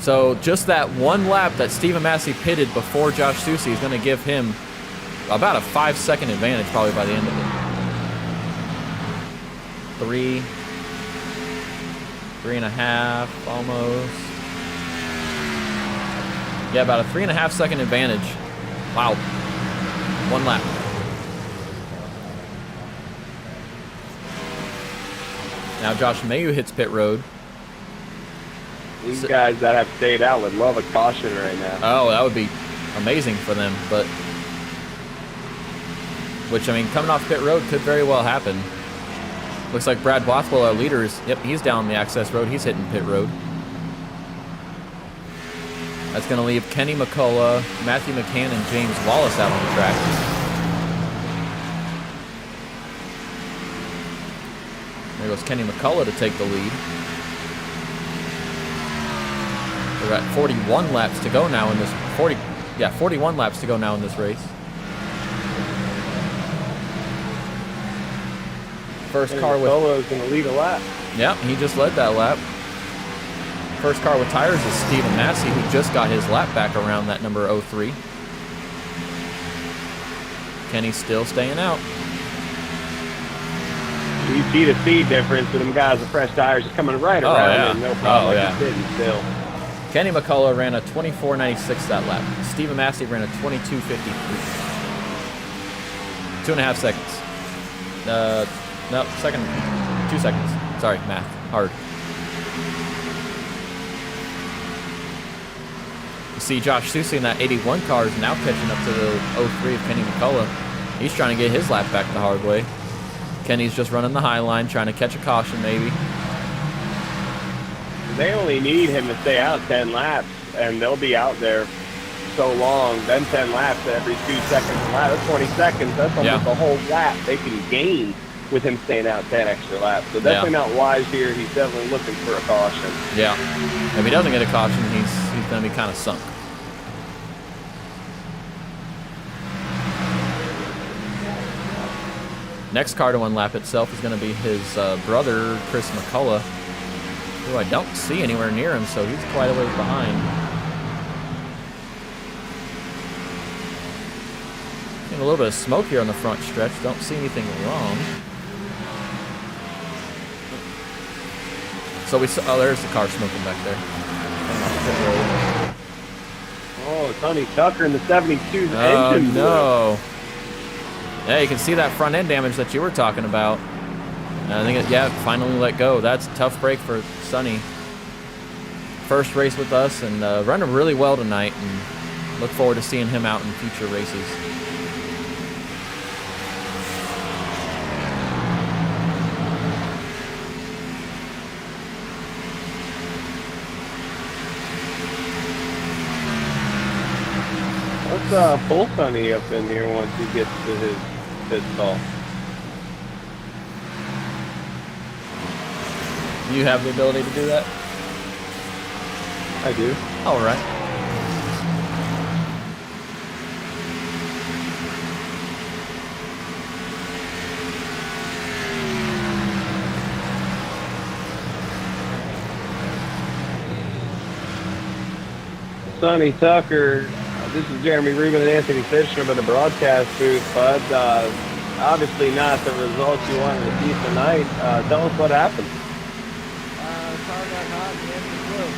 So just that one lap that Stephen Massey pitted before Josh Susie is going to give him about a 5-second advantage probably by the end of it. 3.5 almost. Yeah, about a 3.5 second advantage. Wow. One lap. Now Josh Mayu hits pit road. These guys that have stayed out would love a caution right now. Oh, that would be amazing for them, but which, I mean, coming off pit road could very well happen. Looks like Brad Bothwell, our leader, he's down the access road. He's hitting pit road. That's going to leave Kenny McCullough, Matthew McCann, and James Wallace out on the track. There goes Kenny McCullough to take the lead. We've got 41 laps to go now in this 41 laps to go now in this race. First car with Solo's going to lead a lap. Yeah, he just led that lap. First car with tires is Stephen Massey, who just got his lap back around that number 03. Kenny's still staying out. You see the speed difference with them guys with fresh tires just coming right around and no problem. He's sitting still. Kenny McCullough ran a 24.96 that lap. Stephen Massey ran a 22.53. 2.5 seconds. No, 2 seconds. Sorry, math. Hard. You see Josh Susie in that 81 car is now catching up to the 03 of Kenny McCullough. He's trying to get his lap back the hard way. Kenny's just running the high line, trying to catch a caution maybe. They only need him to stay out 10 laps, and they'll be out there so long. Then 10 laps every 2 seconds a lap. That's 20 seconds. That's almost a whole lap they can gain with him staying out 10 extra laps. So definitely not wise here. He's definitely looking for a caution. Yeah. If he doesn't get a caution, he's going to be kind of sunk. Next car to unlap itself is going to be his brother, Chris McCullough, who I don't see anywhere near him, so he's quite a ways behind. Getting a little bit of smoke here on the front stretch. Don't see anything wrong. So we saw, there's the car smoking back there. Oh, Tony Tucker in the 72's engine. Oh, no. Yeah, you can see that front end damage that you were talking about. And I think finally let go. That's a tough break for Sonny. First race with us and running really well tonight, and look forward to seeing him out in future races. Let's pull Sonny up in here once he gets to his pit stall. You have the ability to do that? I do. All right. Sonny Tucker, this is Jeremy Rubin and Anthony Fisher by the broadcast booth, bud. Obviously not the results you wanted to see tonight. Tell us what happened. Car got hot and the engine blew.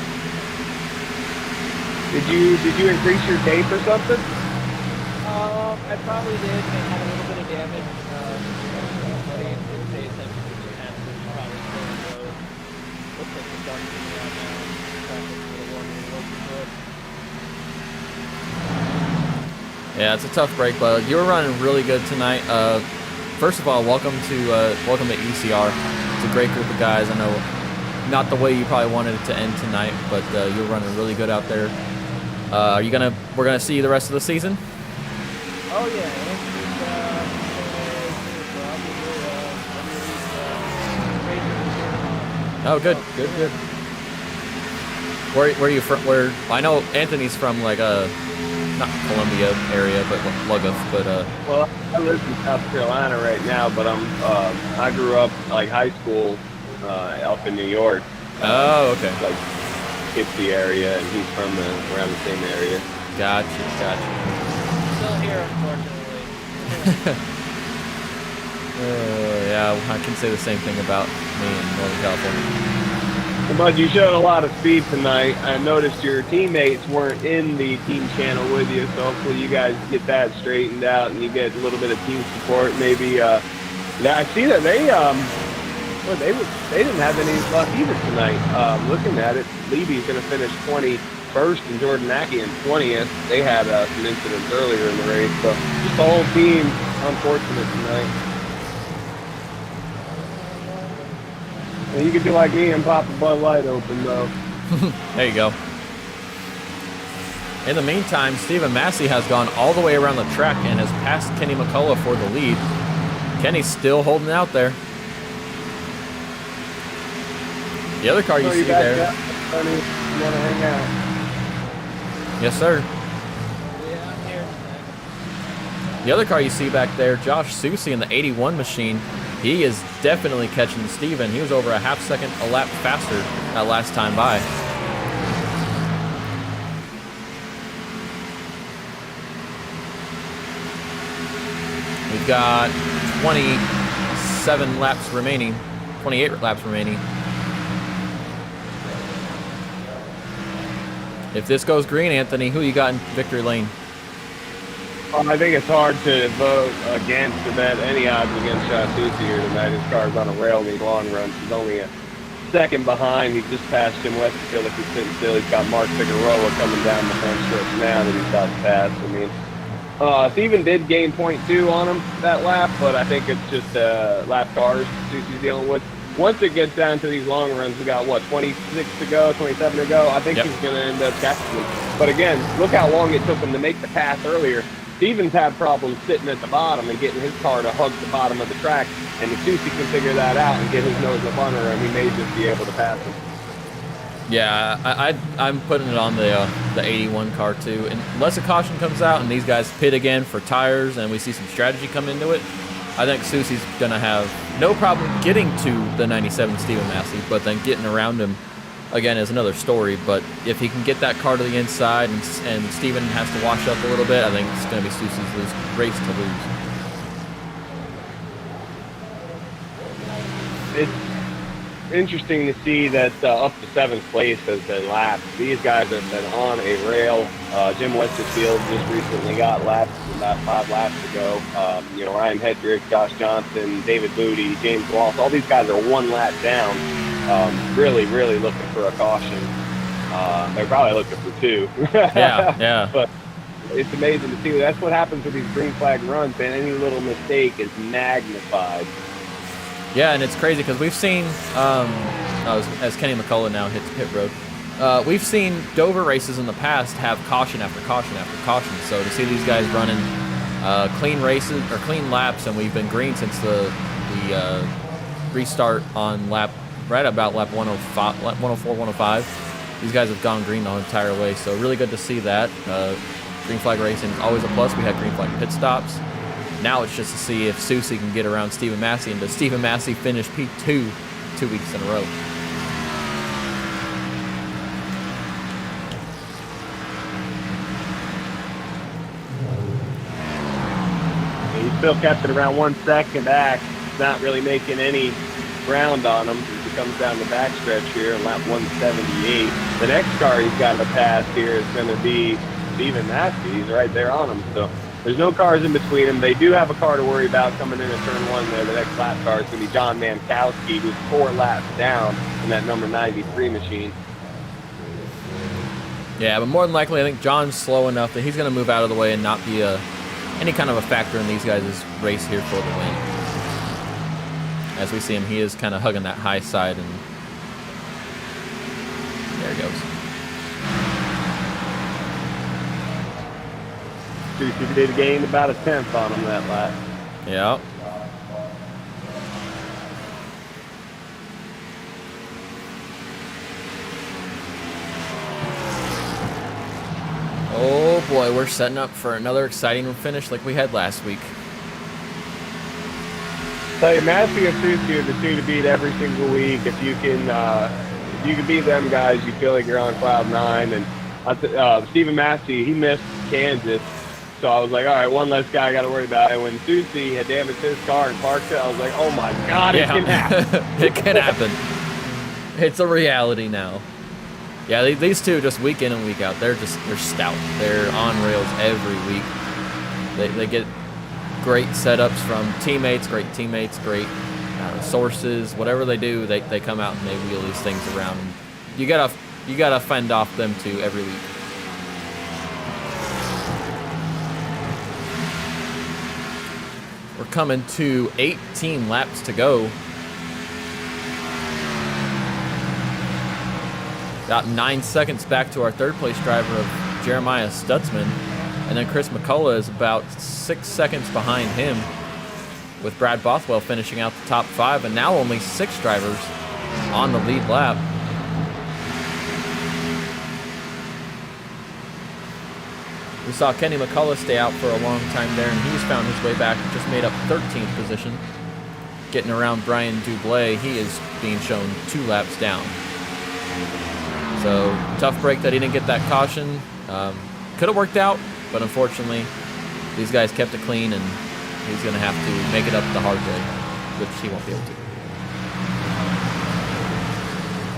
Did you increase your tape or something? I probably did. It had a little bit of damage. But he didn't pay attention to the hand. Probably still low. Looks like it's dark to me right now. Traffic's a little warmer than it was before. Yeah, it's a tough break, but you were running really good tonight. First of all, welcome to ECR. It's a great group of guys. I know not the way you probably wanted it to end tonight, but you're running really good out there. We're gonna see you the rest of the season? Oh yeah, Oh, good. Where are you from? Where I know Anthony's from, like not Columbia area, but Lugguff. But Well, I live in South Carolina right now, but I grew up like high school up in New York. Oh, okay. Like Poughkeepsie area, and he's from around the same area. Gotcha. Still here, unfortunately. Yeah, I can say the same thing about me in Northern California. But you showed a lot of speed tonight. I noticed your teammates weren't in the team channel with you, so hopefully you guys get that straightened out and you get a little bit of team support. Maybe I see that they didn't have any luck either tonight. Looking at it, Levy's going to finish 21st and Jordan Ackey in 20th. They had some incidents earlier in the race, so just the whole team unfortunate tonight. And you could do like me and pop a Bud Light open, though. There you go. In the meantime, Stephen Massey has gone all the way around the track and has passed Kenny McCullough for the lead. Kenny's still holding out there. The other car you see there. Honey, you want to hang out? Yes, sir. Yeah, I'm here. The other car you see back there, Josh Susie in the 81 machine, he is definitely catching Steven. He was over a half second a lap faster that last time by. We've got 27 laps remaining, 28 laps remaining. If this goes green, Anthony, who you got in victory lane? I think it's hard to vote against or bet any odds against Shasuti here tonight. His car's on a rail in these long runs. He's only a second behind. He just passed Jim Westerfield if he's sitting still. He's got Mark Figueroa coming down the front stretch now that he's about to pass. I mean, Steven did gain 0.2 on him that lap, but I think it's just lap cars Susie's dealing with. Once it gets down to these long runs, we got, what, 26 to go, 27 to go? I think he's going to end up catching him. But again, look how long it took him to make the pass earlier. Steven's had problems sitting at the bottom and getting his car to hug the bottom of the track. And if Susie can figure that out and get his nose up under him, he may just be able to pass him. Yeah, I'm putting it on the 81 car too. And unless a caution comes out and these guys pit again for tires and we see some strategy come into it, I think Susie's going to have no problem getting to the 97 Stephen Massey, but then getting around him, again, is another story. But if he can get that car to the inside and Stephen has to wash up a little bit, I think it's going to be Susie's race to lose. It's interesting to see that up to 7th place has been lapped. These guys have been on a rail. Jim Westerfield just recently got lapped about 5 laps ago. Ryan Hedrick, Josh Johnson, David Booty, James Walsh, all these guys are 1 lap down. Really looking for a caution. They're probably looking for 2. Yeah. But it's amazing to see. That's what happens with these green flag runs, and any little mistake is magnified. Yeah, and it's crazy because we've seen, as Kenny McCullough now hits pit road, we've seen Dover races in the past have caution after caution after caution. So to see these guys running clean races or clean laps, and we've been green since the restart on right about lap 105, 104, 105. These guys have gone green the entire way. So really good to see that. Green flag racing is always a plus. We had green flag pit stops. Now it's just to see if Susie can get around Stephen Massey, and does Stephen Massey finish P2 2 weeks in a row? He still kept it around 1 second back. He's not really making any ground on him. He comes down the backstretch here in lap 178. The next car he's got to pass here is going to be Stephen Massey. He's right there on him. So there's no cars in between them. They do have a car to worry about coming in at turn 1 there. The next lap car is going to be John Mankowski, who's 4 laps down in that number 93 machine. Yeah, but more than likely, I think John's slow enough that he's going to move out of the way and not be any kind of a factor in these guys' race here for the win. As we see him, he is kind of hugging that high side, and there he goes. He did gain about a 10th on him that lap. Yeah. Oh boy, we're setting up for another exciting finish like we had last week. Tell you, Massey and Susie are the 2 to beat every single week. If you can beat them guys, you feel like you're on cloud 9. And Stephen Massey, he missed Kansas. So I was like, all right, one less guy I got to worry about. And when Susie had damaged his car and parked it, I was like, oh my God, it can happen. It can happen. It's a reality now. Yeah, these 2 just week in and week out, they're stout. They're on rails every week. They get great setups from teammates, great sources. Whatever they do, they come out and they wheel these things around. You gotta fend off them 2 every week. coming to 18 laps to go. About 9 seconds back to our third place driver of Jeremiah Stutzman. And then Chris McCullough is about 6 seconds behind him, with Brad Bothwell finishing out the top 5, and now only 6 drivers on the lead lap. We saw Kenny McCullough stay out for a long time there, and he's found his way back, just made up 13th position. Getting around Brian Dublé, he is being shown 2 laps down. So, tough break that he didn't get that caution. Could have worked out, but unfortunately, these guys kept it clean, and he's going to have to make it up the hard way, which he won't be able to.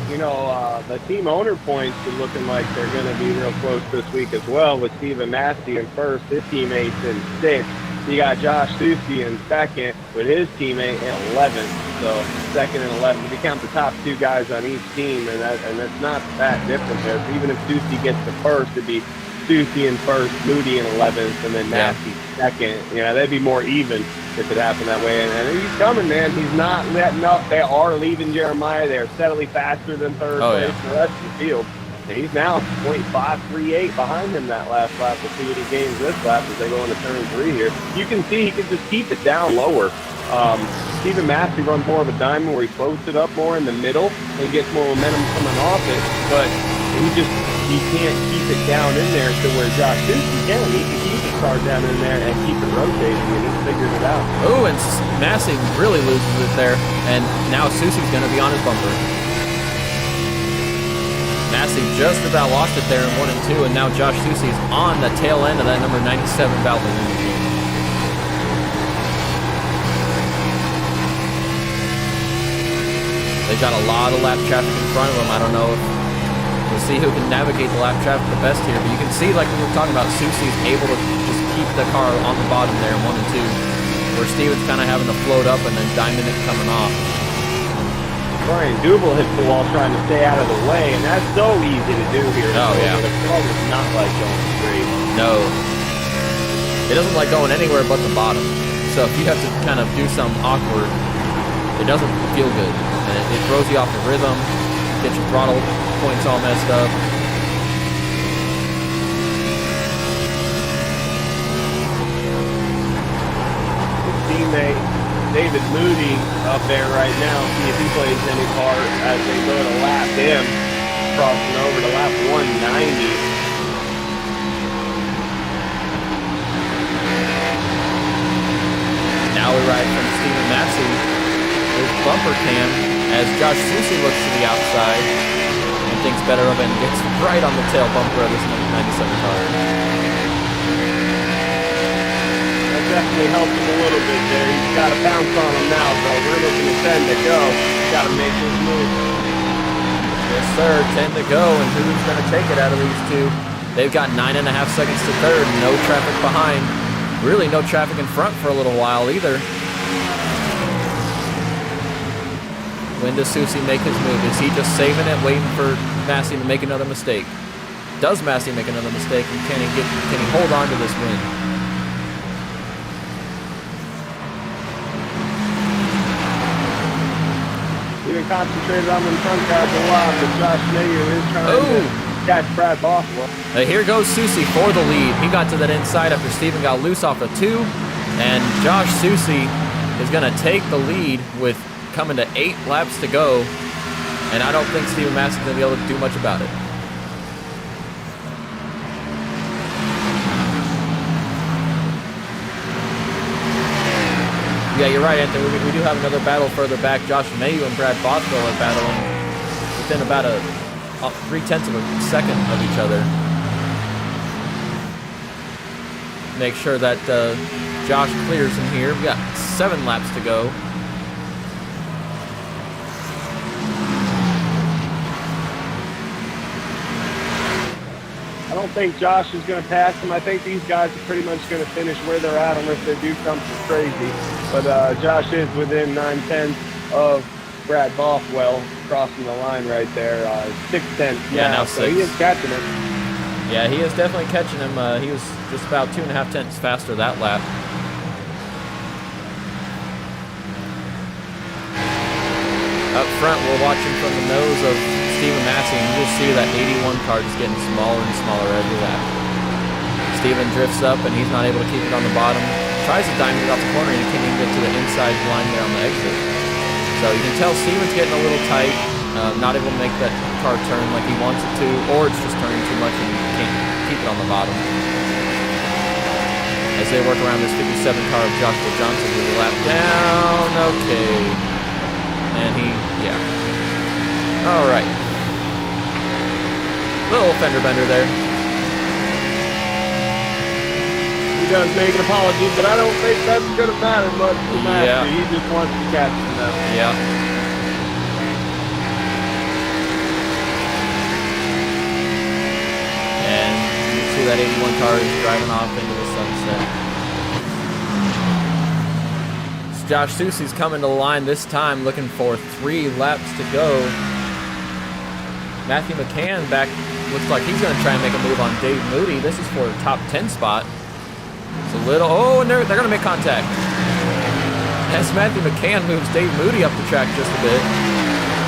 You know, the team owner points are looking like they're going to be real close this week as well, with Stephen Massey in first, his teammates in 6th. You got Josh Susi in 2nd with his teammate in 11th. So 2nd and 11th. If you count the top 2 guys on each team, and that's not that different there. So even if Susi gets the first, it'd be Susi in first, Moody in 11th, and then Massey 2nd. You know, that'd be more even if it happened that way. And he's coming, man. He's not letting up. They are leaving Jeremiah. They're steadily faster than third place in the rest of the field. And he's now 0.538 behind him that last lap. We'll see what he gains this lap as they go into turn 3 here. You can see he can just keep it down lower. Stephen Massey runs more of a diamond where he floats it up more in the middle and gets more momentum coming off it, but he can't keep it down in there to where Josh Susi can. He can keep the car down in there and keep it rotating, and he's figured it out. Oh, and Massey really loses it there, and now Susi's going to be on his bumper. Massey just about lost it there in 1 and 2, and now Josh Susi is on the tail end of that number 97 Valvoline. They've got a lot of lap traffic in front of them. I don't know if we'll see who can navigate the lap traffic the best here, but you can see, like we were talking about, Susi's able to just keep the car on the bottom there in 1 and 2, where Steven's kind of having to float up and then diamond it coming off. Brian Duval hits the wall trying to stay out of the way, and that's so easy to do here. Oh, yeah. The car does not like going straight. No. It doesn't like going anywhere but the bottom. So if you have to kind of do something awkward, it doesn't feel good. And it throws you off the rhythm, gets your throttle points all messed up. His teammate David Moody up there right now. See if he plays any part as they go to lap him, crossing over to lap 190. Now we ride from Stephen Massey with bumper cam as Josh Susi looks to the outside and thinks better of it and gets right on the tail bumper of this number 97 car. Definitely helped him a little bit there. He's got a bounce on him now, so we're looking at 10 to go. Got to make this move. Yes, sir. 10 to go, and who's going to take it out of these two? They've got 9.5 seconds to third. No traffic behind. Really no traffic in front for a little while either. When does Susi make his move? Is he just saving it, waiting for Massey to make another mistake? Does Massey make another mistake, and can he hold on to this win? Even concentrated on the front guys a lot, but Josh Nayer is trying to catch Brad Bothwell. Here goes Susi for the lead. He got to that inside after Steven got loose off of 2, and Josh Susi is going to take the lead with coming to 8 laps to go, and I don't think Stephen Massey is going to be able to do much about it. Yeah, you're right, Anthony. We do have another battle further back. Josh Mayu and Brad Bothwell are battling within about a 0.3 of a second of each other. Make sure that Josh clears him here. We got 7 laps to go. I don't think Josh is going to pass him. I think these guys are pretty much going to finish where they're at unless they do something crazy. But Josh is within 9/10 of Brad Bothwell, crossing the line right there. 6/10 now 6. So he is catching him. Yeah, he is definitely catching him. He was just about 2.5 tenths faster that lap. front, we're watching from the nose of Steven Massey, and you just see that 81 car just getting smaller and smaller every lap. Steven drifts up, and he's not able to keep it on the bottom. Tries to diamond it off the corner, and he can't even get to the inside line there on the exit. So you can tell Steven's getting a little tight, not able to make that car turn like he wants it to, or it's just turning too much and he can't keep it on the bottom. As they work around this 57 car of Joshua Johnson with a lap down, okay. And all right. Little fender bender there. He does make an apology, but I don't think that's going to matter much to Massey. Yeah. He just wants to catch him now. Yeah. And you see that 81 car is driving off into the sunset. So Josh Soucy's coming to the line this time, looking for 3 laps to go. Matthew McCann back, looks like he's going to try and make a move on Dave Moody. This is for a top 10 spot. It's a little, and they're going to make contact. As Matthew McCann moves Dave Moody up the track just a bit.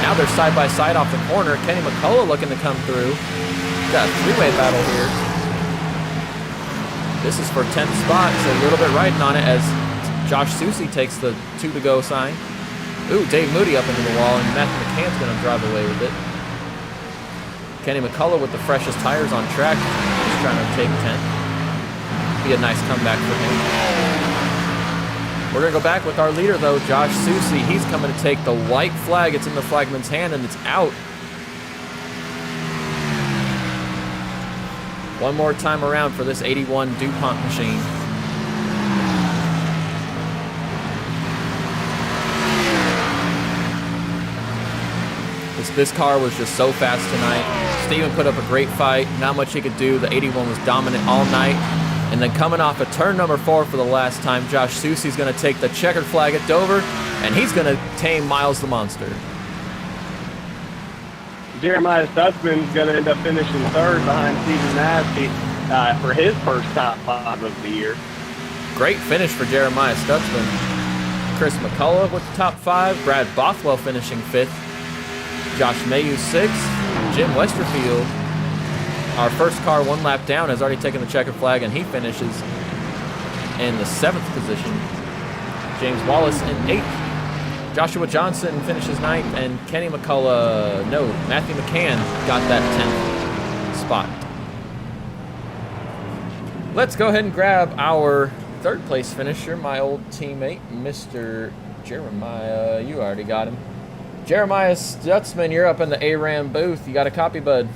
Now they're side by side off the corner. Kenny McCullough looking to come through. Got a 3-way battle here. This is for 10th spot, so a little bit riding on it as Josh Soucy takes the 2 to go sign. Ooh, Dave Moody up into the wall, and Matthew McCann's going to drive away with it. Kenny McCullough with the freshest tires on track. He's trying to take 10th. Be a nice comeback for him. We're going to go back with our leader, though, Josh Soucy. He's coming to take the white flag. It's in the flagman's hand, and it's out. One more time around for this 81 DuPont machine. This car was just so fast tonight. Steven put up a great fight. Not much he could do. The 81 was dominant all night. And then coming off of turn number 4 for the last time, Josh Soucy's going to take the checkered flag at Dover, and he's going to tame Miles the Monster. Jeremiah Stutzman's going to end up finishing 3rd behind Steven Massey for his first top 5 of the year. Great finish for Jeremiah Stutzman. Chris McCullough with the top 5. Brad Bothwell finishing 5th. Josh Mayu 6th. Jim Westerfield, our first car 1 lap down, has already taken the checkered flag, and he finishes in the 7th position. James Wallace in 8th. Joshua Johnson finishes 9th, and Matthew McCann got that 10th spot. Let's go ahead and grab our 3rd place finisher, my old teammate, Mr. Jeremiah. You already got him. Jeremiah Stutzman, you're up in the ARAM booth. You got a copy, bud?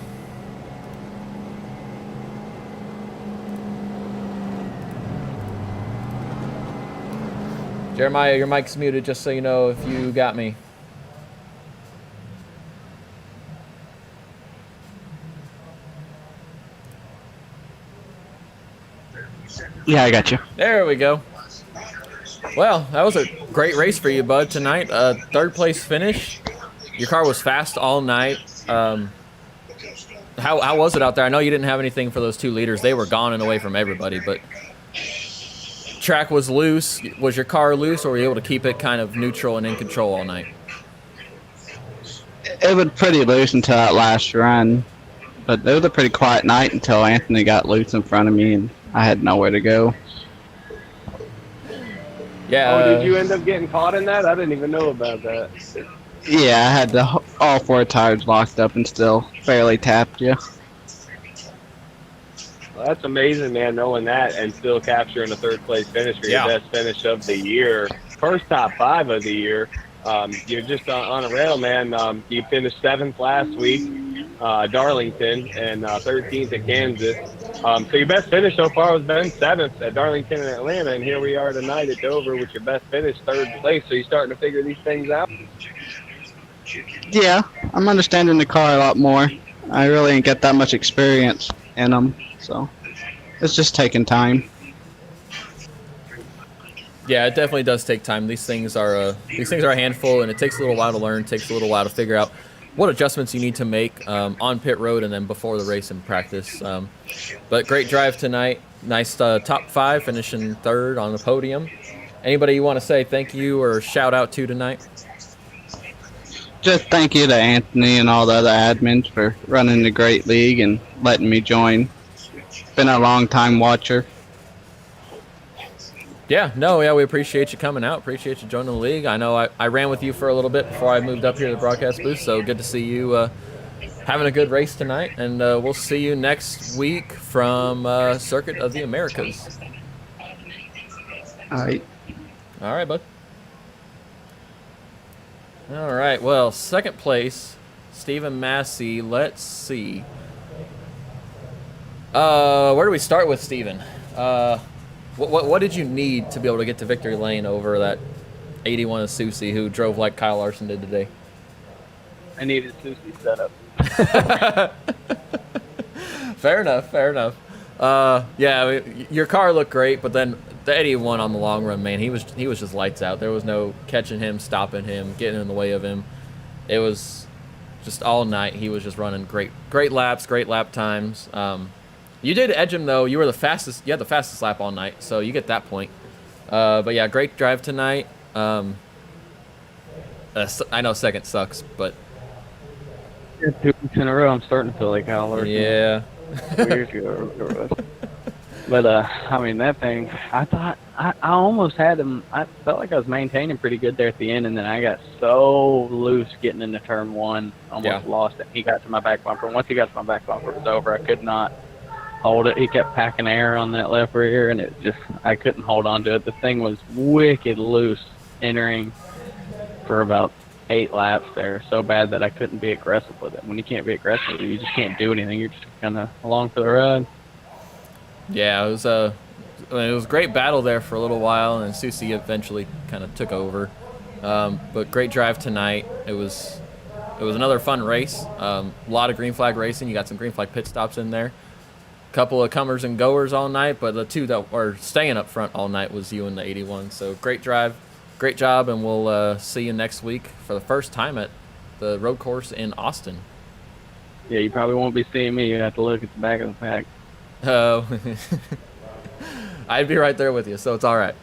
Jeremiah, your mic's muted, just so you know if you got me. Yeah, I got you. There we go. Well, that was a great race for you, bud, tonight. 3rd place finish. Your car was fast all night. How was it out there? I know you didn't have anything for those 2 leaders. They were gone and away from everybody, but track was loose. Was your car loose, or were you able to keep it kind of neutral and in control all night? It was pretty loose until that last run, but it was a pretty quiet night until Anthony got loose in front of me and I had nowhere to go. Yeah. Did you end up getting caught in that? I didn't even know about that. Yeah, I had all 4 tires locked up and still barely tapped you. Well, that's amazing, man, knowing that and still capturing a 3rd place finish for your best finish of the year. First top 5 of the year. You're just on a rail, man. You finished 7th last week, Darlington, and 13th at Kansas. So your best finish so far has been 7th at Darlington and Atlanta, and here we are tonight at Dover with your best finish, 3rd place. So you're starting to figure these things out? Yeah, I'm understanding the car a lot more. I really ain't got that much experience in them, so it's just taking time. Yeah, it definitely does take time. These things are a handful, and it takes a little while to learn. It takes a little while to figure out what adjustments you need to make on pit road and then before the race in practice. But great drive tonight. Nice top 5, finishing 3rd on the podium. Anybody you want to say thank you or shout out to tonight? just thank you to Anthony and all the other admins for running the great league and letting me join. Been a long time watcher. Yeah, no, yeah, we appreciate you coming out. Appreciate you joining the league. I know I ran with you for a little bit before I moved up here to the broadcast booth, so good to see you having a good race tonight. And we'll see you next week from Circuit of the Americas. All right. All right, bud. All right, well, second place, Stephen Massey. Let's see. Where do we start with, Stephen? What did you need to be able to get to victory lane over that 81 of Susie who drove like Kyle Larson did today? I needed Susie setup. Fair enough, fair enough. Yeah, I mean, your car looked great, but then the 81 on the long run, man, he was just lights out. There was no catching him, stopping him, getting in the way of him. It was just all night. He was just running great laps, great lap times. You did edge him though. You had the fastest lap all night, so you get that point. But yeah, great drive tonight. I know second sucks, but 2 weeks in a row, I'm starting to feel like Kyle Larson. yeah. Years ago. But I mean, that thing, I almost had him. I felt like I was maintaining pretty good there at the end, and then I got so loose getting into turn 1, almost lost it. He got to my back bumper. Once he got to my back bumper, it was over. I could not hold it. He kept packing air on that left rear, and I couldn't hold on to it. The thing was wicked loose entering for about 8 laps there, so bad that I couldn't be aggressive with it. When you can't be aggressive, you just can't do anything. You're just kind of along for the ride. Yeah, it was it was a great battle there for a little while, and Susie eventually kind of took over. But great drive tonight. It was another fun race. A lot of green flag racing. You got some green flag pit stops in there. Couple of comers and goers all night, but the two that were staying up front all night was you and the 81. So great drive, great job, and we'll see you next week for the first time at the road course in Austin. Yeah, you probably won't be seeing me. You have to look at the back of the pack. Oh, I'd be right there with you, so it's all right.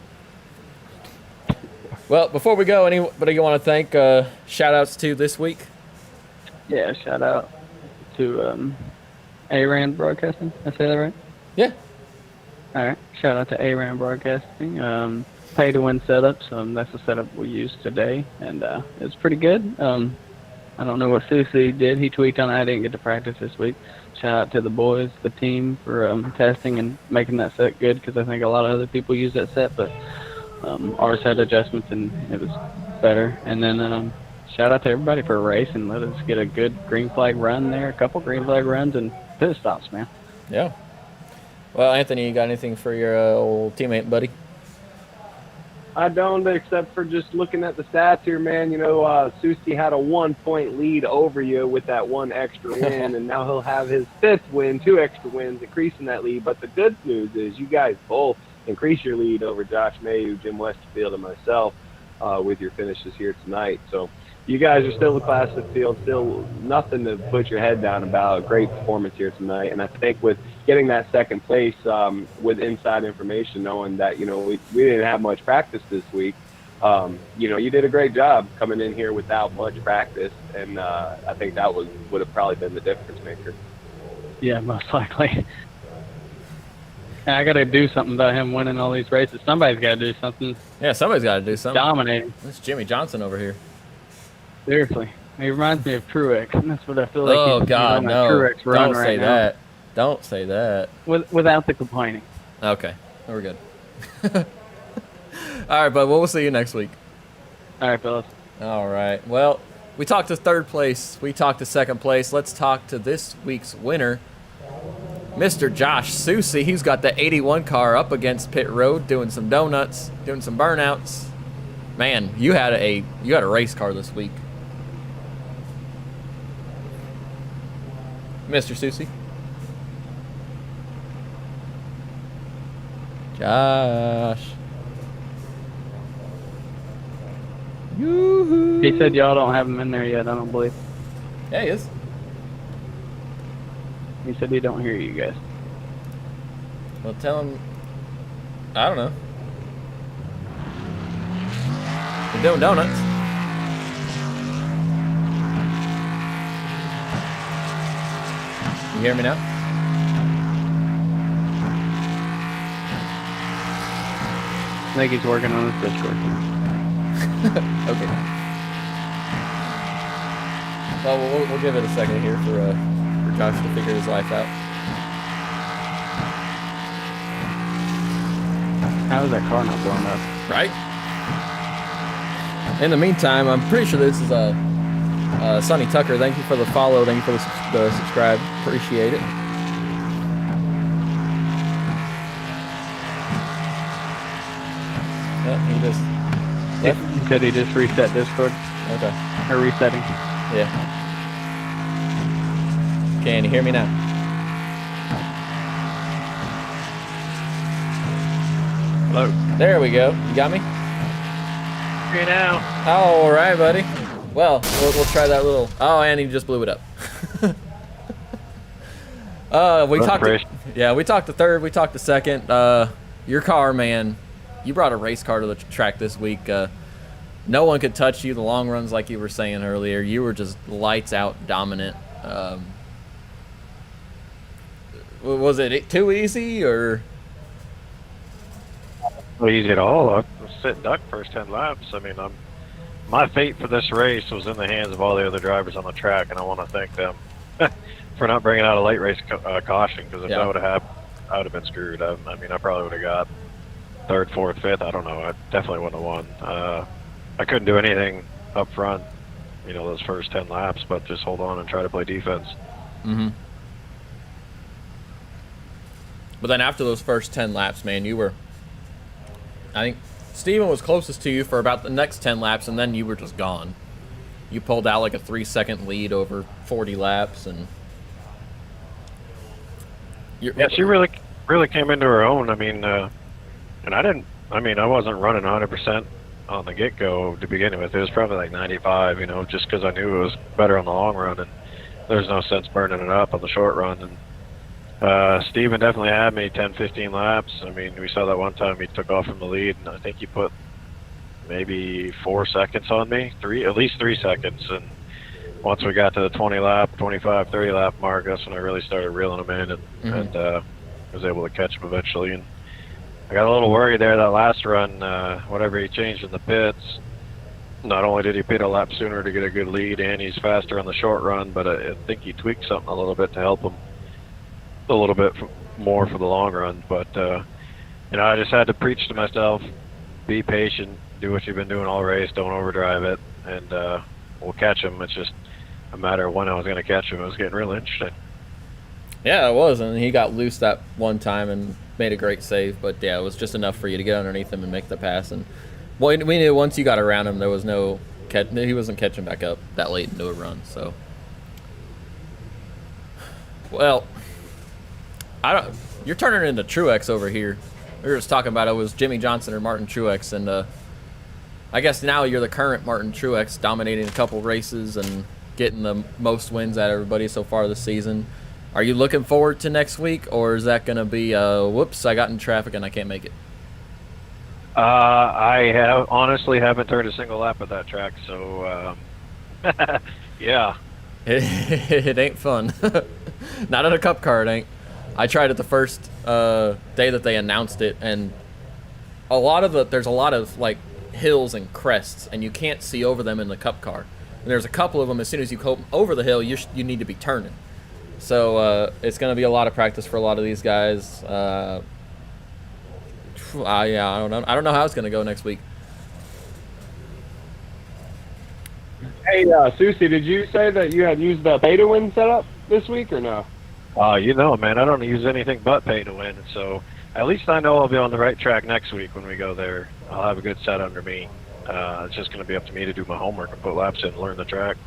Well, before we go, anybody you want to thank? Shout-outs to this week? Yeah, shout out to ARAN Broadcasting. Did I say that right? Yeah. All right. Shout out to ARAN Broadcasting. Pay to win setups. That's the setup we used today, and it's pretty good. I don't know what Susie did. He tweaked on it. I didn't get to practice this week. Shout out to the boys, the team, for testing and making that set good, because I think a lot of other people use that set, but ours had adjustments and it was better. And then shout out to everybody for racing. Let us get a good green flag run there, a couple green flag runs and pit stops, man. Yeah. Well, Anthony, you got anything for your old teammate buddy? I don't, except for just looking at the stats here, man. You know, Susie had a 1-point lead over you with that one extra win, and now he'll have his 5th win, 2 extra wins, increasing that lead. But the good news is you guys both increase your lead over Josh Mayhew, Jim Westerfield, and myself with your finishes here tonight. So you guys are still the class of the field, still nothing to put your head down about. Great performance here tonight. And I think with getting that second place with inside information, knowing that, you know, we didn't have much practice this week, you know, you did a great job coming in here without much practice. And I think that would have probably been the difference maker. Yeah, most likely. I got to do something about him winning all these races. Somebody's got to do something. Yeah, somebody's got to do something. Dominating. That's Jimmy Johnson over here. Seriously. He reminds me of Truex, and that's what I feel like. Oh, God, no. Truex run Don't say right now. that. Don't say that. Without the complaining. Okay. We're good. All right, bud. Well, we'll see you next week. All right, fellas. All right. Well, we talked to third place. We talked to second place. Let's talk to this week's winner, Mr. Josh Susie. He's got the 81 car up against pit road, doing some donuts, doing some burnouts. Man, you had a race car this week, Mr. Susie. Josh. Yoo-hoo. He said y'all don't have him in there yet, I don't believe. Yeah, he is. He said he don't hear you guys. Well, tell him. I don't know. You're doing donuts. You hear me now? I think he's working on his Discord. Okay. Well, we'll give it a second here for Josh to figure his life out. How is that car not blown up? Right? In the meantime, I'm pretty sure this is Sonny Tucker. Thank you for the follow. Thank you for the subscribe. Appreciate it. Yeah, he just left. He said he just reset Discord. Okay. Or resetting. Yeah. Can you hear me now? Hello. There we go. You got me? Here now. All right, buddy. Well, we'll try that little. Oh, and he just blew it up. We talked. We talked to third. We talked to second. Your car, man. You brought a race car to the track this week. No one could touch you. The long runs, like you were saying earlier, you were just lights out dominant. Was it too easy or? Well, easy at all. I was sitting duck first 10 laps. I mean, my fate for this race was in the hands of all the other drivers on the track, and I want to thank them for not bringing out a late race caution, because if that would have happened, I would have been screwed. I mean, I probably would have got third, fourth, fifth. I don't know. I definitely wouldn't have won. I couldn't do anything up front, those first 10 laps, but just hold on and try to play defense. Mm-hmm. But then after those first 10 laps, man, you were, I think Steven was closest to you for about the next 10 laps, and then you were just gone. You pulled out like a 3-second lead over 40 laps, and yeah, she really came into her own. I mean, and I wasn't running 100% on the get-go to begin with. It was probably like 95, just because I knew it was better on the long run, and there's no sense burning it up on the short run. And Steven definitely had me 10, 15 laps. I mean, we saw that one time he took off from the lead, and I think he put maybe 4 seconds on me, at least 3 seconds. And once we got to the 20 lap, 25, 30 lap mark, that's when I really started reeling him in, and was able to catch him eventually. And I got a little worried there that last run, whatever he changed in the pits. Not only did he pit a lap sooner to get a good lead, and he's faster on the short run, but I think he tweaked something a little bit to help him a little bit more for the long run. But I just had to preach to myself, be patient, do what you've been doing all race, don't overdrive it, and we'll catch him. It's just a matter of when I was going to catch him. It was getting real interesting. Yeah, it was, and he got loose that one time and made a great save. But yeah, it was just enough for you to get underneath him and make the pass. And we knew once you got around him, there was no he wasn't catching back up that late into a run. So, well, you're turning into Truex over here. We were just talking about it was Jimmy Johnson or Martin Truex, and I guess now you're the current Martin Truex, dominating a couple races and getting the most wins out of everybody so far this season. Are you looking forward to next week, or is that going to be, whoops, I got in traffic and I can't make it? I honestly haven't turned a single lap at that track, so yeah. It ain't fun. Not in a cup car, it ain't. I tried it the first day that they announced it, and there's a lot of like hills and crests, and you can't see over them in the cup car. And there's a couple of them, as soon as you go over the hill, you need to be turning. So it's going to be a lot of practice for a lot of these guys. I don't know. I don't know how it's going to go next week. Hey, Susie, did you say that you had used the pay to win setup this week or no? Man, I don't use anything but pay to win. So at least I know I'll be on the right track next week when we go there. I'll have a good set under me. It's just going to be up to me to do my homework and put laps in and learn the track.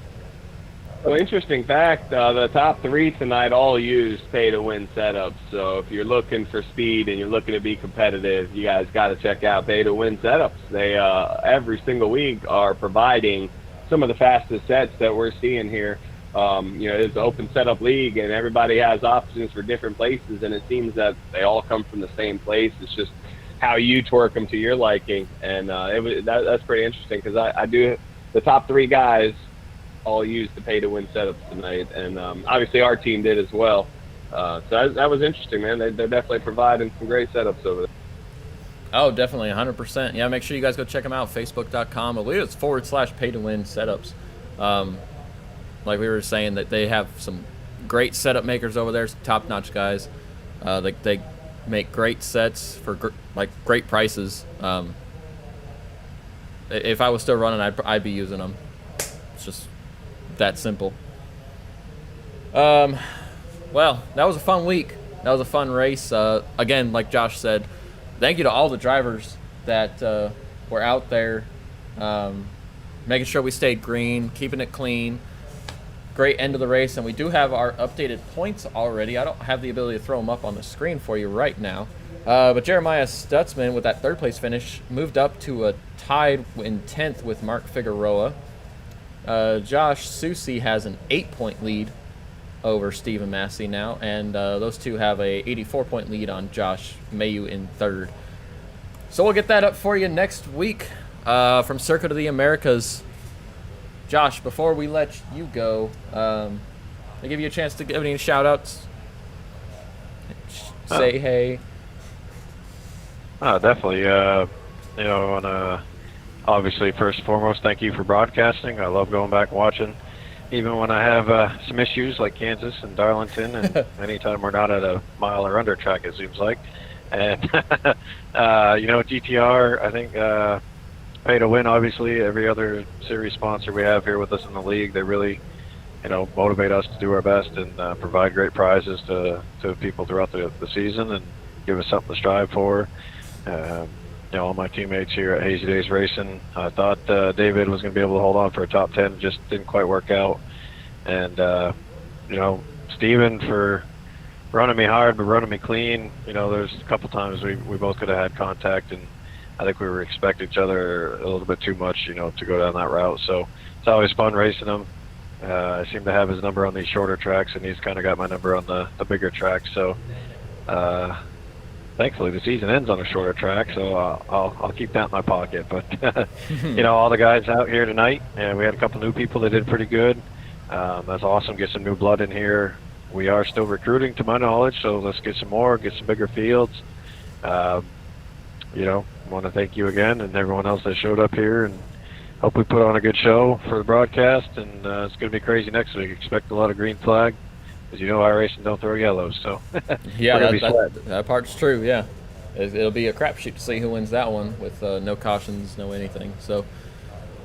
So interesting fact, the top 3 tonight all use pay-to-win setups. So if you're looking for speed and you're looking to be competitive, you guys got to check out pay-to-win setups. They every single week are providing some of the fastest sets that we're seeing here. It's an open setup league, and everybody has options for different places, and it seems that they all come from the same place. It's just how you twerk them to your liking, and that's pretty interesting, because I do the top 3 guys all used the pay-to-win setups tonight, and obviously our team did as well. So that was interesting, man. They're definitely providing some great setups over there. Oh, definitely, 100%. Yeah, make sure you guys go check them out. Facebook.com. I believe it's /pay-to-win setups. Like we were saying, that they have some great setup makers over there, top-notch guys. They make great sets for great prices. If I was still running, I'd be using them. It's just that simple. Well, that was a fun week. That was a fun race. Again, like Josh said, thank you to all the drivers that were out there, making sure we stayed green, keeping it clean. Great end of the race, and we do have our updated points already. I don't have the ability to throw them up on the screen for you right now. But Jeremiah Stutzman, with that third-place finish, moved up to a tied in 10th with Mark Figueroa. Josh Susi has an 8-point lead over Stephen Massey now, and those two have a 84-point lead on Josh Mayu in third. So we'll get that up for you next week from Circuit of the Americas. Josh, before we let you go, I give you a chance to give any shout-outs. Say hey. Definitely. And obviously, first and foremost, thank you for broadcasting. I love going back and watching, even when I have some issues like Kansas and Darlington, and anytime we're not at a mile or under track, it seems like. And, GTR, I think pay to win, obviously. Every other series sponsor we have here with us in the league, they really, motivate us to do our best and provide great prizes to people throughout the season and give us something to strive for. All my teammates here at Hazy Days Racing, I thought David was going to be able to hold on for a top 10, just didn't quite work out. And, Steven for running me hard but running me clean. There's a couple times we both could have had contact, and I think we were expecting each other a little bit too much, to go down that route. So it's always fun racing him. I seem to have his number on these shorter tracks, and he's kind of got my number on the bigger tracks. So thankfully the season ends on a shorter track, so I'll keep that in my pocket. But all the guys out here tonight, and we had a couple new people that did pretty good. That's awesome. Get some new blood in here. We are still recruiting, to my knowledge, so let's get some more, get some bigger fields. I want to thank you again and everyone else that showed up here, and hope we put on a good show for the broadcast. And it's going to be crazy next week. Expect a lot of green flag, because iRacing don't throw yellows. So yeah, that part's true. Yeah, it'll be a crapshoot to see who wins that one with no cautions, no anything. So,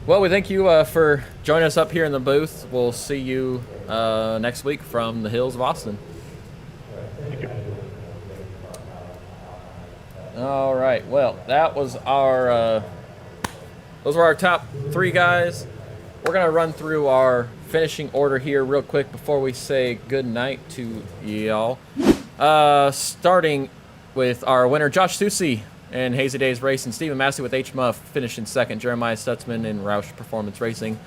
well, we thank you for joining us up here in the booth. We'll see you next week from the hills of Austin. All right. Well, that was those were our top 3 guys. We're gonna run through our finishing order here real quick before we say good night to y'all. Starting with our winner, Josh Susi and Hazy Days Racing. Stephen Massey with H Muff finishing second. Jeremiah Stutzman in Roush Performance Racing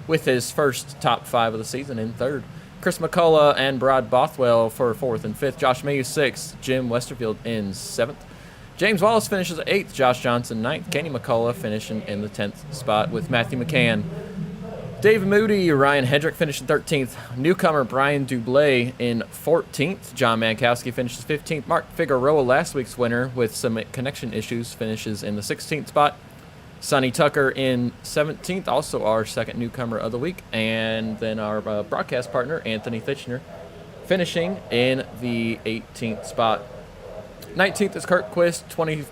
with his first top 5 of the season in third. Chris McCullough and Brad Bothwell for 4th and 5th. Josh Mayu 6th. Jim Westerfield in 7th. James Wallace finishes 8th. Josh Johnson 9th. Kenny McCullough finishing in the 10th spot with Matthew McCann. Dave Moody, Ryan Hedrick finishing 13th. Newcomer Brian Dublé in 14th. John Mankowski finishes 15th. Mark Figueroa, last week's winner with some connection issues, finishes in the 16th spot. Sonny Tucker in 17th, also our second newcomer of the week. And then our broadcast partner, Anthony Fitchner, finishing in the 18th spot. 19th is Kurt Quist. 20th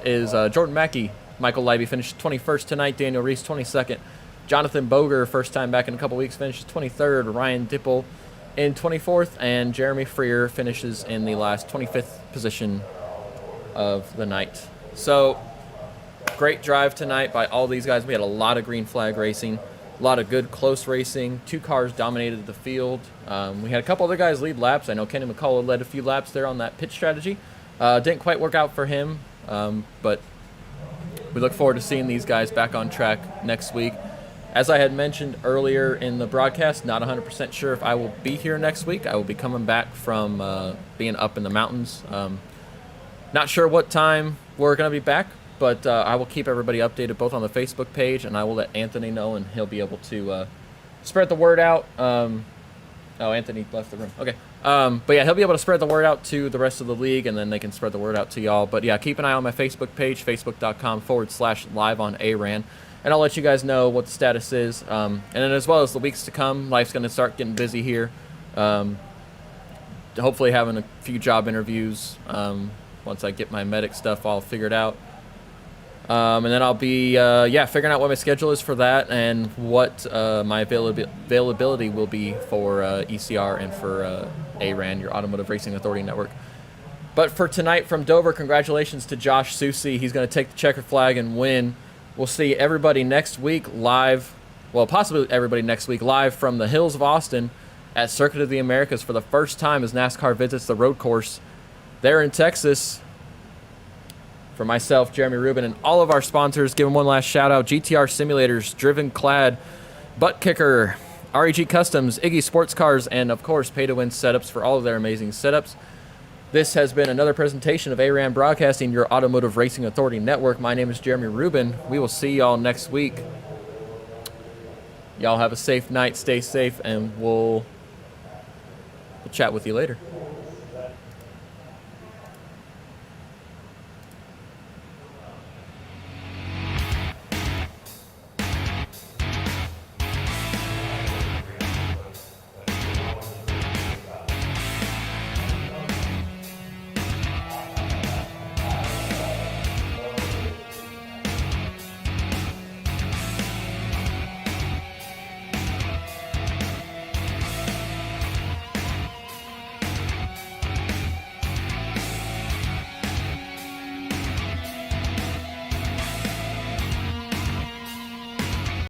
is Jordan Mackey. Michael Leiby finished 21st tonight. Daniel Reese 22nd. Jonathan Boger, first time back in a couple weeks, finishes 23rd. Ryan Dipple in 24th. And Jeremy Freer finishes in the last 25th position of the night. So, great drive tonight by all these guys. We had a lot of green flag racing, a lot of good close racing. 2 cars dominated the field. We had a couple other guys lead laps. I know Kenny McCullough led a few laps there on that pit strategy. Didn't quite work out for him, but we look forward to seeing these guys back on track next week. As I had mentioned earlier in the broadcast, not 100% sure if I will be here next week. I will be coming back from being up in the mountains. Not sure what time we're going to be back, but I will keep everybody updated both on the Facebook page, and I will let Anthony know, and he'll be able to spread the word out. Oh, Anthony left the room. Okay. But yeah, he'll be able to spread the word out to the rest of the league, and then they can spread the word out to y'all. But yeah, keep an eye on my Facebook page, facebook.com/live on ARAN. And I'll let you guys know what the status is. And then as well as the weeks to come, life's going to start getting busy here. Hopefully having a few job interviews once I get my medic stuff all figured out. And then I'll be, figuring out what my schedule is for that and what my availability will be for ECR and for ARAN, your Automotive Racing Authority Network. But for tonight from Dover, congratulations to Josh Susi. He's going to take the checkered flag and win. We'll see everybody next week live, well, possibly everybody next week live from the hills of Austin at Circuit of the Americas for the first time as NASCAR visits the road course there in Texas. For myself, Jeremy Rubin, and all of our sponsors, give them one last shout out. GTR Simulators, Driven Clad, Butt Kicker, REG Customs, Iggy Sports Cars, and of course, Pay to Win Setups for all of their amazing setups. This has been another presentation of ARAN Broadcasting, your Automotive Racing Authority Network. My name is Jeremy Rubin. We will see y'all next week. Y'all have a safe night, stay safe, and we'll chat with you later.